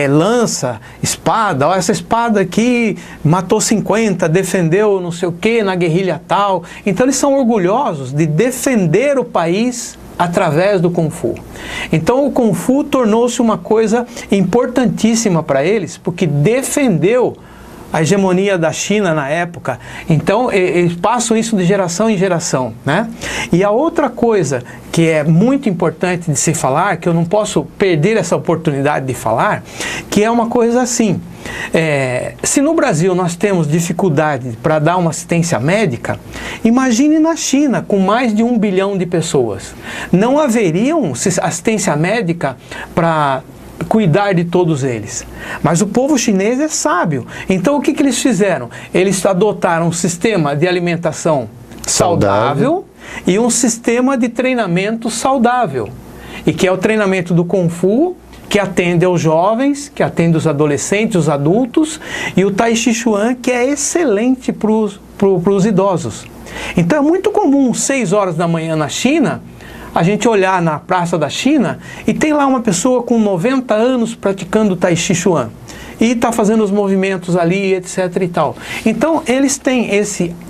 lança, espada. Ó, essa espada aqui matou 50, defendeu não sei o que na guerrilha tal. Então eles são orgulhosos de defender o país através do Kung Fu. Então o Kung Fu tornou-se uma coisa importantíssima para eles, porque defendeu a hegemonia da China na época. Então, eles passam isso de geração em geração, né? E a outra coisa que é muito importante de se falar, que eu não posso perder essa oportunidade de falar, que é uma coisa assim, se no Brasil nós temos dificuldade para dar uma assistência médica, imagine na China, com mais de 1 bilhão de pessoas. Não haveriam assistência médica para cuidar de todos eles. Mas o povo chinês é sábio. Então o que eles fizeram? Eles adotaram um sistema de alimentação saudável e um sistema de treinamento saudável. E que é o treinamento do Kung Fu, que atende aos jovens, que atende os adolescentes, os adultos, e o Tai Chi Chuan, que é excelente para os idosos. Então é muito comum, 6 horas da manhã na China, a gente olhar na Praça da China e tem lá uma pessoa com 90 anos praticando Tai Chi Chuan e está fazendo os movimentos ali, etc e tal. Então eles têm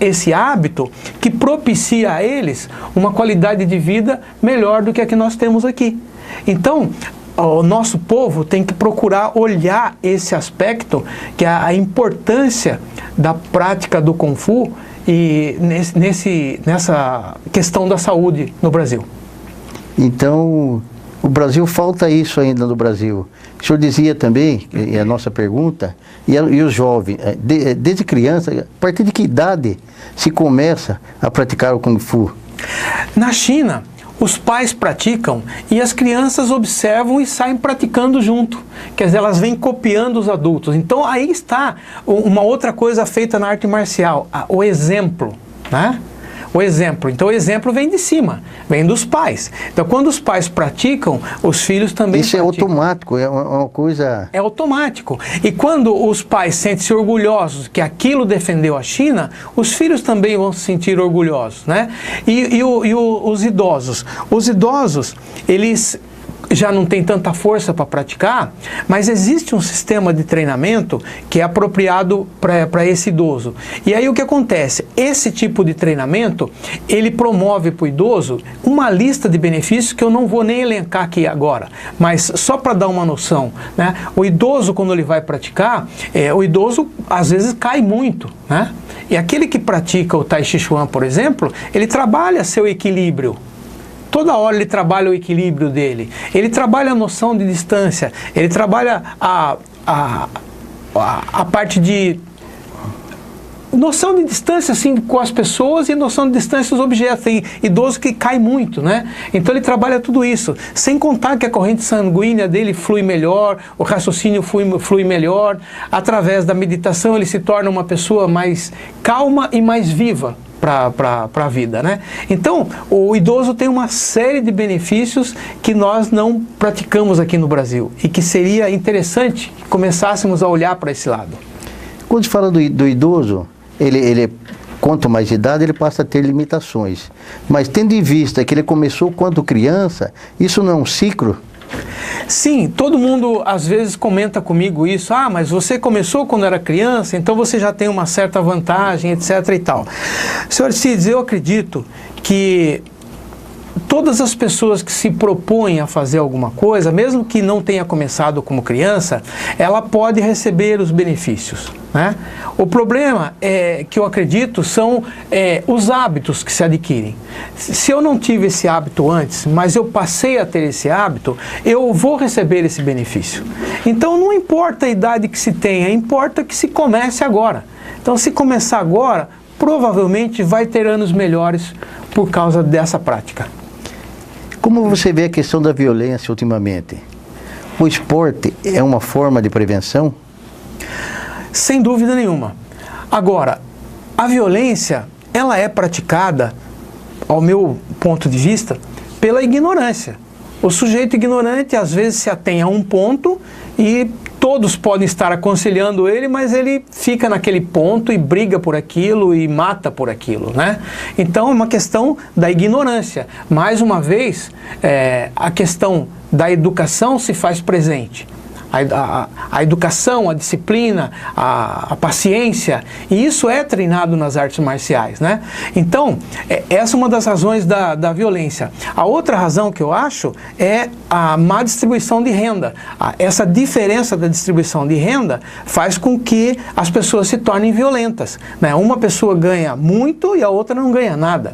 esse hábito que propicia a eles uma qualidade de vida melhor do que a que nós temos aqui. Então o nosso povo tem que procurar olhar esse aspecto, que é a importância da prática do Kung Fu e nessa questão da saúde no Brasil. Então, o Brasil, falta isso ainda no Brasil. O senhor dizia também, e a nossa pergunta, e os jovens, desde criança, a partir de que idade se começa a praticar o Kung Fu? Na China, os pais praticam e as crianças observam e saem praticando junto. Quer dizer, elas vêm copiando os adultos. Então, aí está uma outra coisa feita na arte marcial, o exemplo, né? O exemplo. Então o exemplo vem de cima, vem dos pais. Então quando os pais praticam, os filhos também praticam. Isso é automático, é uma coisa... É automático. E quando os pais sentem-se orgulhosos que aquilo defendeu a China, os filhos também vão se sentir orgulhosos, né? E os idosos? Os idosos, eles já não tem tanta força para praticar, mas existe um sistema de treinamento que é apropriado para esse idoso. E aí o que acontece? Esse tipo de treinamento, ele promove para o idoso uma lista de benefícios que eu não vou nem elencar aqui agora, mas só para dar uma noção, né? O idoso, quando ele vai praticar, o idoso às vezes cai muito, né? E aquele que pratica o Tai Chi Chuan, por exemplo, ele trabalha seu equilíbrio. Toda hora ele trabalha o equilíbrio dele, ele trabalha a noção de distância, ele trabalha a parte de noção de distância assim, com as pessoas e noção de distância dos objetos. Tem idoso que cai muito, né? Então ele trabalha tudo isso, sem contar que a corrente sanguínea dele flui melhor, o raciocínio flui melhor, através da meditação ele se torna uma pessoa mais calma e mais viva para a vida, né? Então, o idoso tem uma série de benefícios que nós não praticamos aqui no Brasil e que seria interessante que começássemos a olhar para esse lado. Quando se fala do idoso, ele quanto mais idade, ele passa a ter limitações. Mas tendo em vista que ele começou quando criança, isso não é um ciclo? Sim, todo mundo às vezes comenta comigo isso, mas você começou quando era criança, então você já tem uma certa vantagem, etc e tal. Senhor Cides, eu acredito que todas as pessoas que se propõem a fazer alguma coisa, mesmo que não tenha começado como criança, ela pode receber os benefícios, né? O problema que eu acredito são os hábitos que se adquirem. Se eu não tive esse hábito antes, mas eu passei a ter esse hábito, eu vou receber esse benefício. Então não importa a idade que se tenha, importa que se comece agora. Então se começar agora, provavelmente vai ter anos melhores por causa dessa prática. Como você vê a questão da violência ultimamente? O esporte é uma forma de prevenção? Sem dúvida nenhuma. Agora, a violência, ela é praticada, ao meu ponto de vista, pela ignorância. O sujeito ignorante às vezes se atém a um ponto e todos podem estar aconselhando ele, mas ele fica naquele ponto e briga por aquilo e mata por aquilo, né? Então é uma questão da ignorância. Mais uma vez, a questão da educação se faz presente. A educação, a disciplina, a paciência, e isso é treinado nas artes marciais, né? Então, essa é uma das razões da violência. A outra razão que eu acho é a má distribuição de renda. Essa diferença da distribuição de renda faz com que as pessoas se tornem violentas, né? Uma pessoa ganha muito e a outra não ganha nada.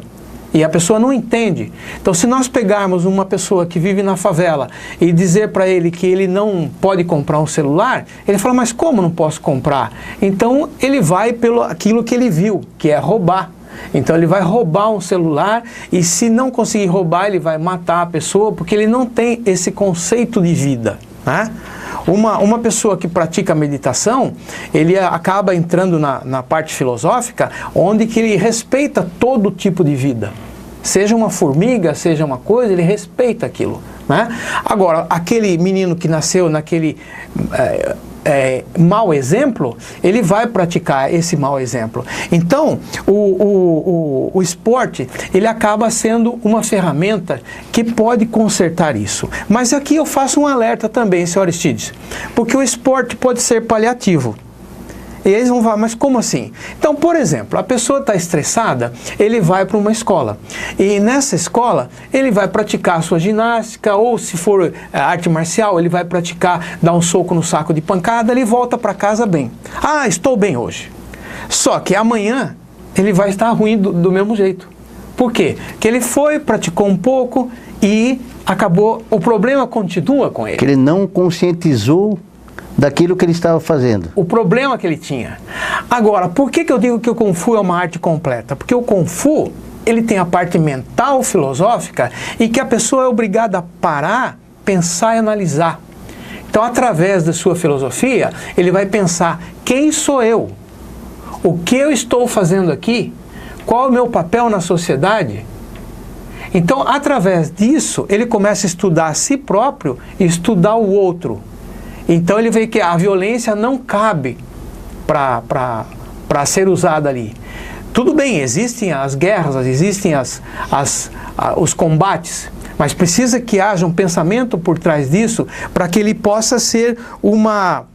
E a pessoa não entende. Então, se nós pegarmos uma pessoa que vive na favela e dizer para ele que ele não pode comprar um celular, ele fala, mas como não posso comprar? Então, ele vai pelo aquilo que ele viu, que é roubar. Então, ele vai roubar um celular e se não conseguir roubar, ele vai matar a pessoa, porque ele não tem esse conceito de vida, né? Uma pessoa que pratica meditação, ele acaba entrando na parte filosófica, onde que ele respeita todo tipo de vida. Seja uma formiga, seja uma coisa, ele respeita aquilo, né? Agora, aquele menino que nasceu naquele mau exemplo, ele vai praticar esse mau exemplo. Então, o esporte, ele acaba sendo uma ferramenta que pode consertar isso. Mas aqui eu faço um alerta também, senhor Aristides, porque o esporte pode ser paliativo. E eles vão falar, mas como assim? Então, por exemplo, a pessoa está estressada, ele vai para uma escola. E nessa escola, ele vai praticar a sua ginástica, ou se for arte marcial, ele vai praticar, dar um soco no saco de pancada, ele volta para casa bem. Ah, estou bem hoje. Só que amanhã, ele vai estar ruim do mesmo jeito. Por quê? Porque ele foi, praticou um pouco e acabou, o problema continua com ele. Que ele não conscientizou daquilo que ele estava fazendo. O problema que ele tinha. Agora, por que eu digo que o Kung Fu é uma arte completa? Porque o Kung Fu, ele tem a parte mental, filosófica, e que a pessoa é obrigada a parar, pensar e analisar. Então, através da sua filosofia, ele vai pensar, quem sou eu? O que eu estou fazendo aqui? Qual é o meu papel na sociedade? Então, através disso, ele começa a estudar a si próprio e estudar o outro. Então ele vê que a violência não cabe para ser usada ali. Tudo bem, existem as guerras, existem os combates, mas precisa que haja um pensamento por trás disso para que ele possa ser uma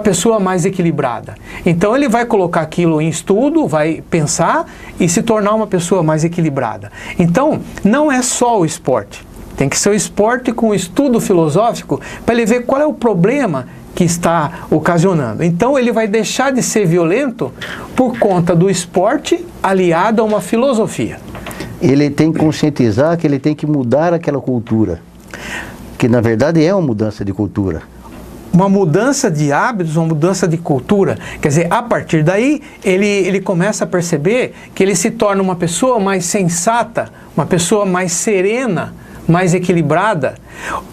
pessoa mais equilibrada. Então ele vai colocar aquilo em estudo, vai pensar e se tornar uma pessoa mais equilibrada. Então não é só o esporte. Tem que ser o esporte com o estudo filosófico para ele ver qual é o problema que está ocasionando. Então ele vai deixar de ser violento por conta do esporte aliado a uma filosofia. Ele tem que conscientizar que ele tem que mudar aquela cultura, que na verdade é uma mudança de cultura. Uma mudança de hábitos, uma mudança de cultura. Quer dizer, a partir daí, ele começa a perceber que ele se torna uma pessoa mais sensata, uma pessoa mais serena, mais equilibrada.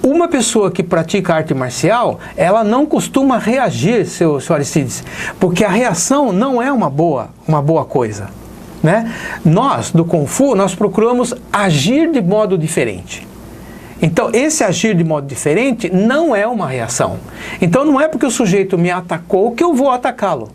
Uma pessoa que pratica arte marcial, ela não costuma reagir, seu Aristides, porque a reação não é uma boa coisa, né? Nós, do Kung Fu, nós procuramos agir de modo diferente. Então, esse agir de modo diferente não é uma reação. Então, não é porque o sujeito me atacou que eu vou atacá-lo.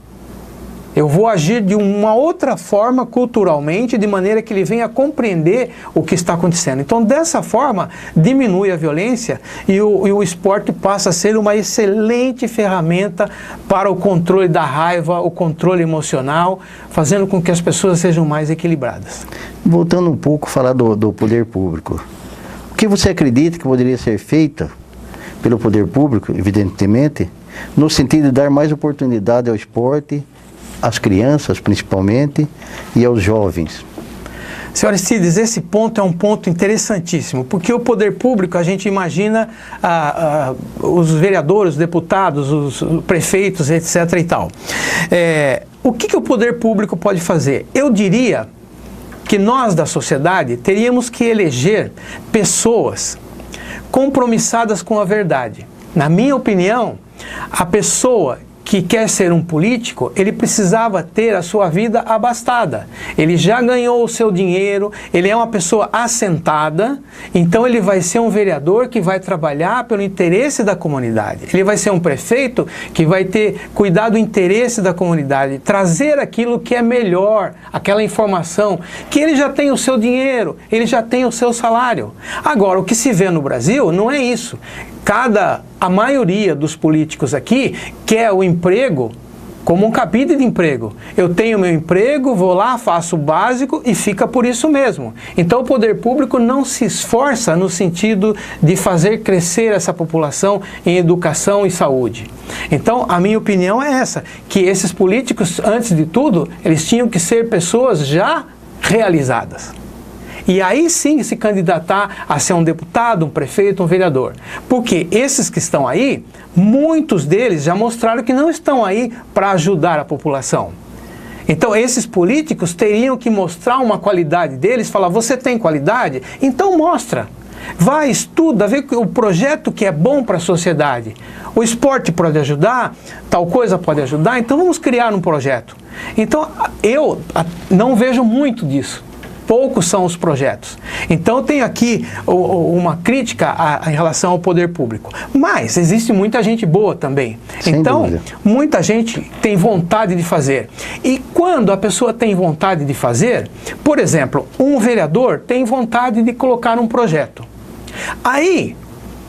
Eu vou agir de uma outra forma culturalmente, de maneira que ele venha compreender o que está acontecendo. Então, dessa forma, diminui a violência e o esporte passa a ser uma excelente ferramenta para o controle da raiva, o controle emocional, fazendo com que as pessoas sejam mais equilibradas. Voltando um pouco a falar do poder público. O que você acredita que poderia ser feito pelo poder público, evidentemente, no sentido de dar mais oportunidade ao esporte, às crianças principalmente, e aos jovens? Senhor Aristides, esse ponto é um ponto interessantíssimo, porque o poder público, a gente imagina os vereadores, os deputados, os prefeitos, etc. e tal. O que o poder público pode fazer? Eu diria que nós da sociedade teríamos que eleger pessoas compromissadas com a verdade. Na minha opinião, a pessoa que quer ser um político, ele precisava ter a sua vida abastada. Ele já ganhou o seu dinheiro, ele é uma pessoa assentada, então ele vai ser um vereador que vai trabalhar pelo interesse da comunidade. Ele vai ser um prefeito que vai ter cuidado do interesse da comunidade, trazer aquilo que é melhor, aquela informação, que ele já tem o seu dinheiro, ele já tem o seu salário. Agora, o que se vê no Brasil não é isso. A maioria dos políticos aqui quer o emprego como um cabide de emprego. Eu tenho meu emprego, vou lá, faço o básico e fica por isso mesmo. Então o poder público não se esforça no sentido de fazer crescer essa população em educação e saúde. Então a minha opinião é essa, que esses políticos, antes de tudo, eles tinham que ser pessoas já realizadas. E aí sim se candidatar a ser um deputado, um prefeito, um vereador. Porque esses que estão aí, muitos deles já mostraram que não estão aí para ajudar a população. Então esses políticos teriam que mostrar uma qualidade deles, falar, você tem qualidade? Então mostra. Vai, estuda, vê o projeto que é bom para a sociedade. O esporte pode ajudar, tal coisa pode ajudar, então vamos criar um projeto. Então eu não vejo muito disso. Poucos são os projetos. Então tem aqui uma crítica em relação ao poder público. Mas existe muita gente boa também. Então, muita gente tem vontade de fazer. E quando a pessoa tem vontade de fazer, por exemplo, um vereador tem vontade de colocar um projeto. Aí,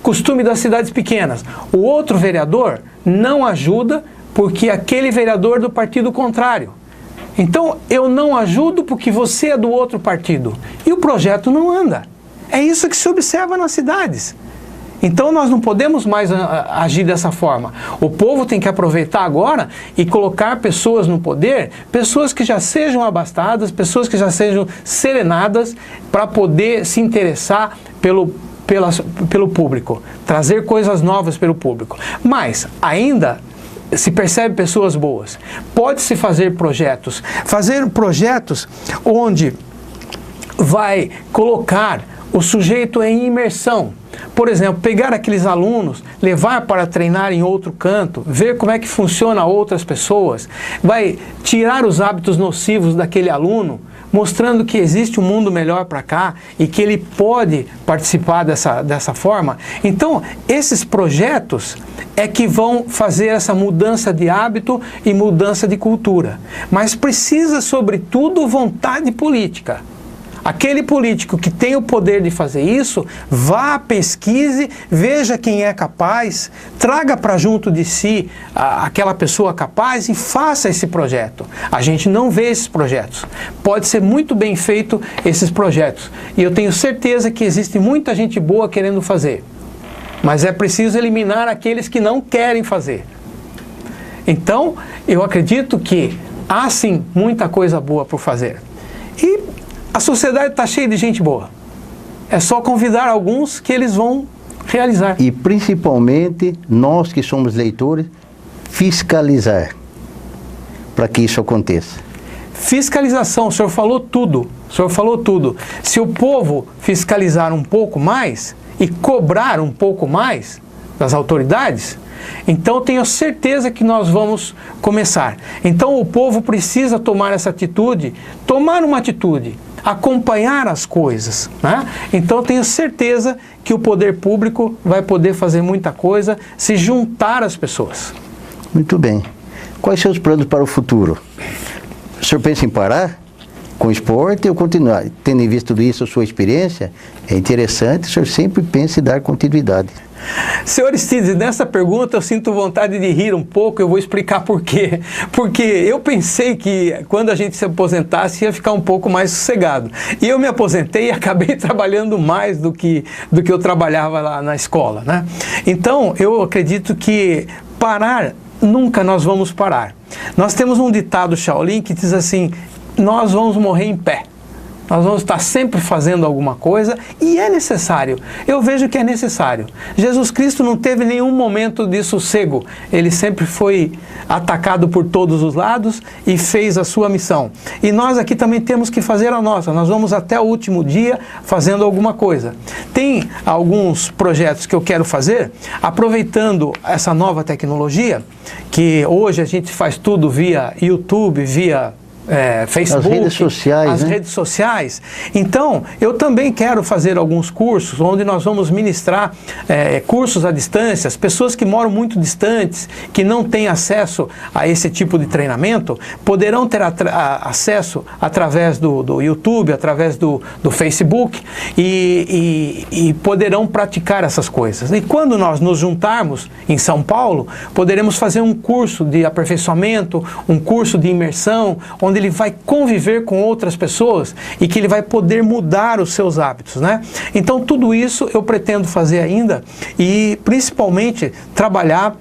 costume das cidades pequenas, o outro vereador não ajuda porque aquele vereador do partido contrário. Então, eu não ajudo porque você é do outro partido. E o projeto não anda. É isso que se observa nas cidades. Então, nós não podemos mais agir dessa forma. O povo tem que aproveitar agora e colocar pessoas no poder, pessoas que já sejam abastadas, pessoas que já sejam serenadas, para poder se interessar pelo público, trazer coisas novas pelo público. Mas, ainda se percebe pessoas boas. Pode-se fazer projetos onde vai colocar o sujeito em imersão. Por exemplo, pegar aqueles alunos, levar para treinar em outro canto, ver como é que funciona outras pessoas, vai tirar os hábitos nocivos daquele aluno, mostrando que existe um mundo melhor para cá e que ele pode participar dessa forma. Então, esses projetos é que vão fazer essa mudança de hábito e mudança de cultura. Mas precisa, sobretudo, vontade política. Aquele político que tem o poder de fazer isso, vá, pesquise, veja quem é capaz, traga para junto de si aquela pessoa capaz e faça esse projeto. A gente não vê esses projetos. Pode ser muito bem feito esses projetos. E eu tenho certeza que existe muita gente boa querendo fazer. Mas é preciso eliminar aqueles que não querem fazer. Então, eu acredito que há sim muita coisa boa por fazer. E a sociedade está cheia de gente boa. É só convidar alguns que eles vão realizar. E principalmente nós que somos leitores, fiscalizar para que isso aconteça. Fiscalização, o senhor falou tudo. O senhor falou tudo. Se o povo fiscalizar um pouco mais e cobrar um pouco mais das autoridades, então tenho certeza que nós vamos começar. Então o povo precisa tomar essa atitude, tomar uma atitude, acompanhar as coisas, né? Então tenho certeza que o poder público vai poder fazer muita coisa, se juntar às pessoas. Muito bem. Quais são os planos para o futuro? O senhor pensa em parar com o esporte ou continuar? Tendo em vista tudo isso, a sua experiência, é interessante, o senhor sempre pensa em dar continuidade. Senhor Aristides, nessa pergunta eu sinto vontade de rir um pouco, eu vou explicar por quê. Porque eu pensei que quando a gente se aposentasse ia ficar um pouco mais sossegado. E eu me aposentei e acabei trabalhando mais do que eu trabalhava lá na escola, né? Então, eu acredito que parar, nunca nós vamos parar. Nós temos um ditado Shaolin que diz assim: nós vamos morrer em pé. Nós vamos estar sempre fazendo alguma coisa e é necessário. Eu vejo que é necessário. Jesus Cristo não teve nenhum momento de sossego. Ele sempre foi atacado por todos os lados e fez a sua missão. E nós aqui também temos que fazer a nossa. Nós vamos até o último dia fazendo alguma coisa. Tem alguns projetos que eu quero fazer, aproveitando essa nova tecnologia, que hoje a gente faz tudo via YouTube, via Facebook, as redes sociais. Então, eu também quero fazer alguns cursos onde nós vamos ministrar cursos à distância. As pessoas que moram muito distantes, que não têm acesso a esse tipo de treinamento, poderão ter acesso através do YouTube, através do Facebook e poderão praticar essas coisas. E quando nós nos juntarmos em São Paulo, poderemos fazer um curso de aperfeiçoamento, um curso de imersão, onde ele vai conviver com outras pessoas e que ele vai poder mudar os seus hábitos, né? Então, tudo isso eu pretendo fazer ainda e, principalmente, trabalhar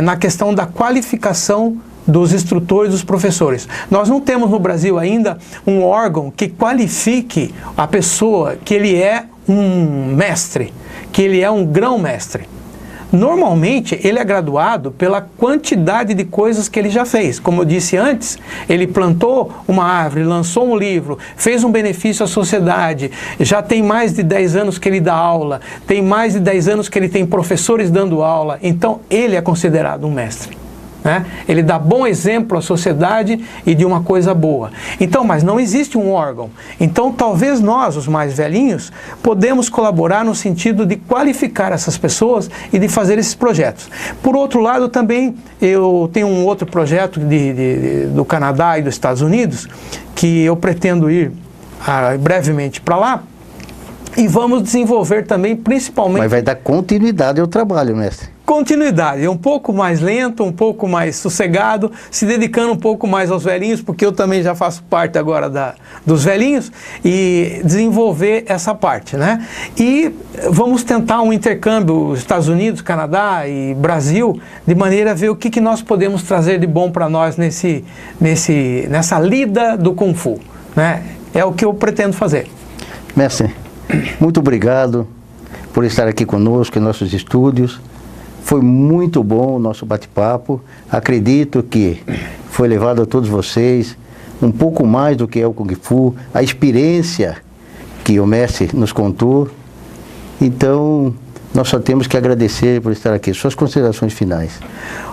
na questão da qualificação dos instrutores, dos professores. Nós não temos no Brasil ainda um órgão que qualifique a pessoa que ele é um mestre, que ele é um grão-mestre. Normalmente, ele é graduado pela quantidade de coisas que ele já fez. Como eu disse antes, ele plantou uma árvore, lançou um livro, fez um benefício à sociedade, já tem mais de 10 anos que ele dá aula, tem mais de 10 anos que ele tem professores dando aula, então ele é considerado um mestre. Né? Ele dá bom exemplo à sociedade e de uma coisa boa. Então, mas não existe um órgão. Então, talvez nós, os mais velhinhos, podemos colaborar no sentido de qualificar essas pessoas e de fazer esses projetos. Por outro lado, também eu tenho um outro projeto do Canadá e dos Estados Unidos, que eu pretendo ir brevemente para lá, e vamos desenvolver também, principalmente... Mas vai dar continuidade ao trabalho, mestre. Continuidade, é um pouco mais lento, um pouco mais sossegado, se dedicando um pouco mais aos velhinhos, porque eu também já faço parte agora dos velhinhos, e desenvolver essa parte, né? E vamos tentar um intercâmbio Estados Unidos, Canadá e Brasil, de maneira a ver o que nós podemos trazer de bom para nós nessa lida do Kung Fu, né? É o que eu pretendo fazer. Mestre, muito obrigado por estar aqui conosco em nossos estúdios. Foi muito bom o nosso bate-papo. Acredito que foi levado a todos vocês um pouco mais do que é o Kung Fu, a experiência que o mestre nos contou. Então, nós só temos que agradecer por estar aqui. Suas considerações finais.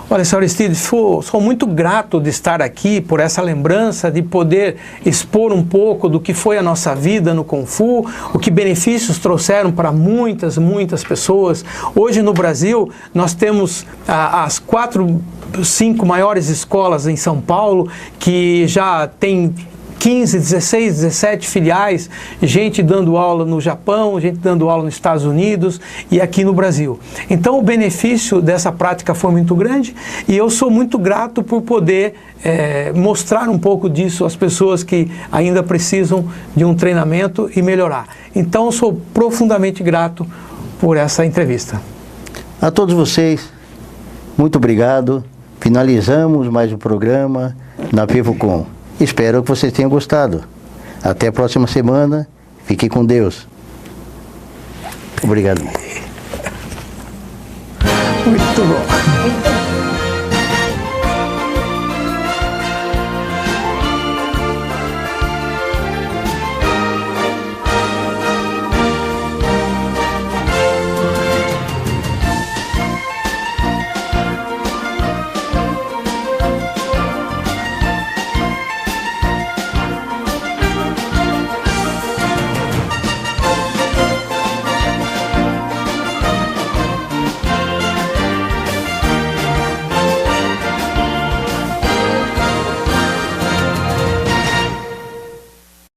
Olha, senhor Aristides, sou muito grato de estar aqui por essa lembrança, de poder expor um pouco do que foi a nossa vida no Kung Fu, o que benefícios trouxeram para muitas, muitas pessoas. Hoje no Brasil, nós temos as 4, 5 maiores escolas em São Paulo, que já tem 15, 16, 17 filiais, gente dando aula no Japão, gente dando aula nos Estados Unidos e aqui no Brasil. Então o benefício dessa prática foi muito grande e eu sou muito grato por poder mostrar um pouco disso às pessoas que ainda precisam de um treinamento e melhorar. Então eu sou profundamente grato por essa entrevista. A todos vocês, muito obrigado. Finalizamos mais um programa na PevoCon. Espero que vocês tenham gostado. Até a próxima semana. Fiquem com Deus. Obrigado. Muito bom.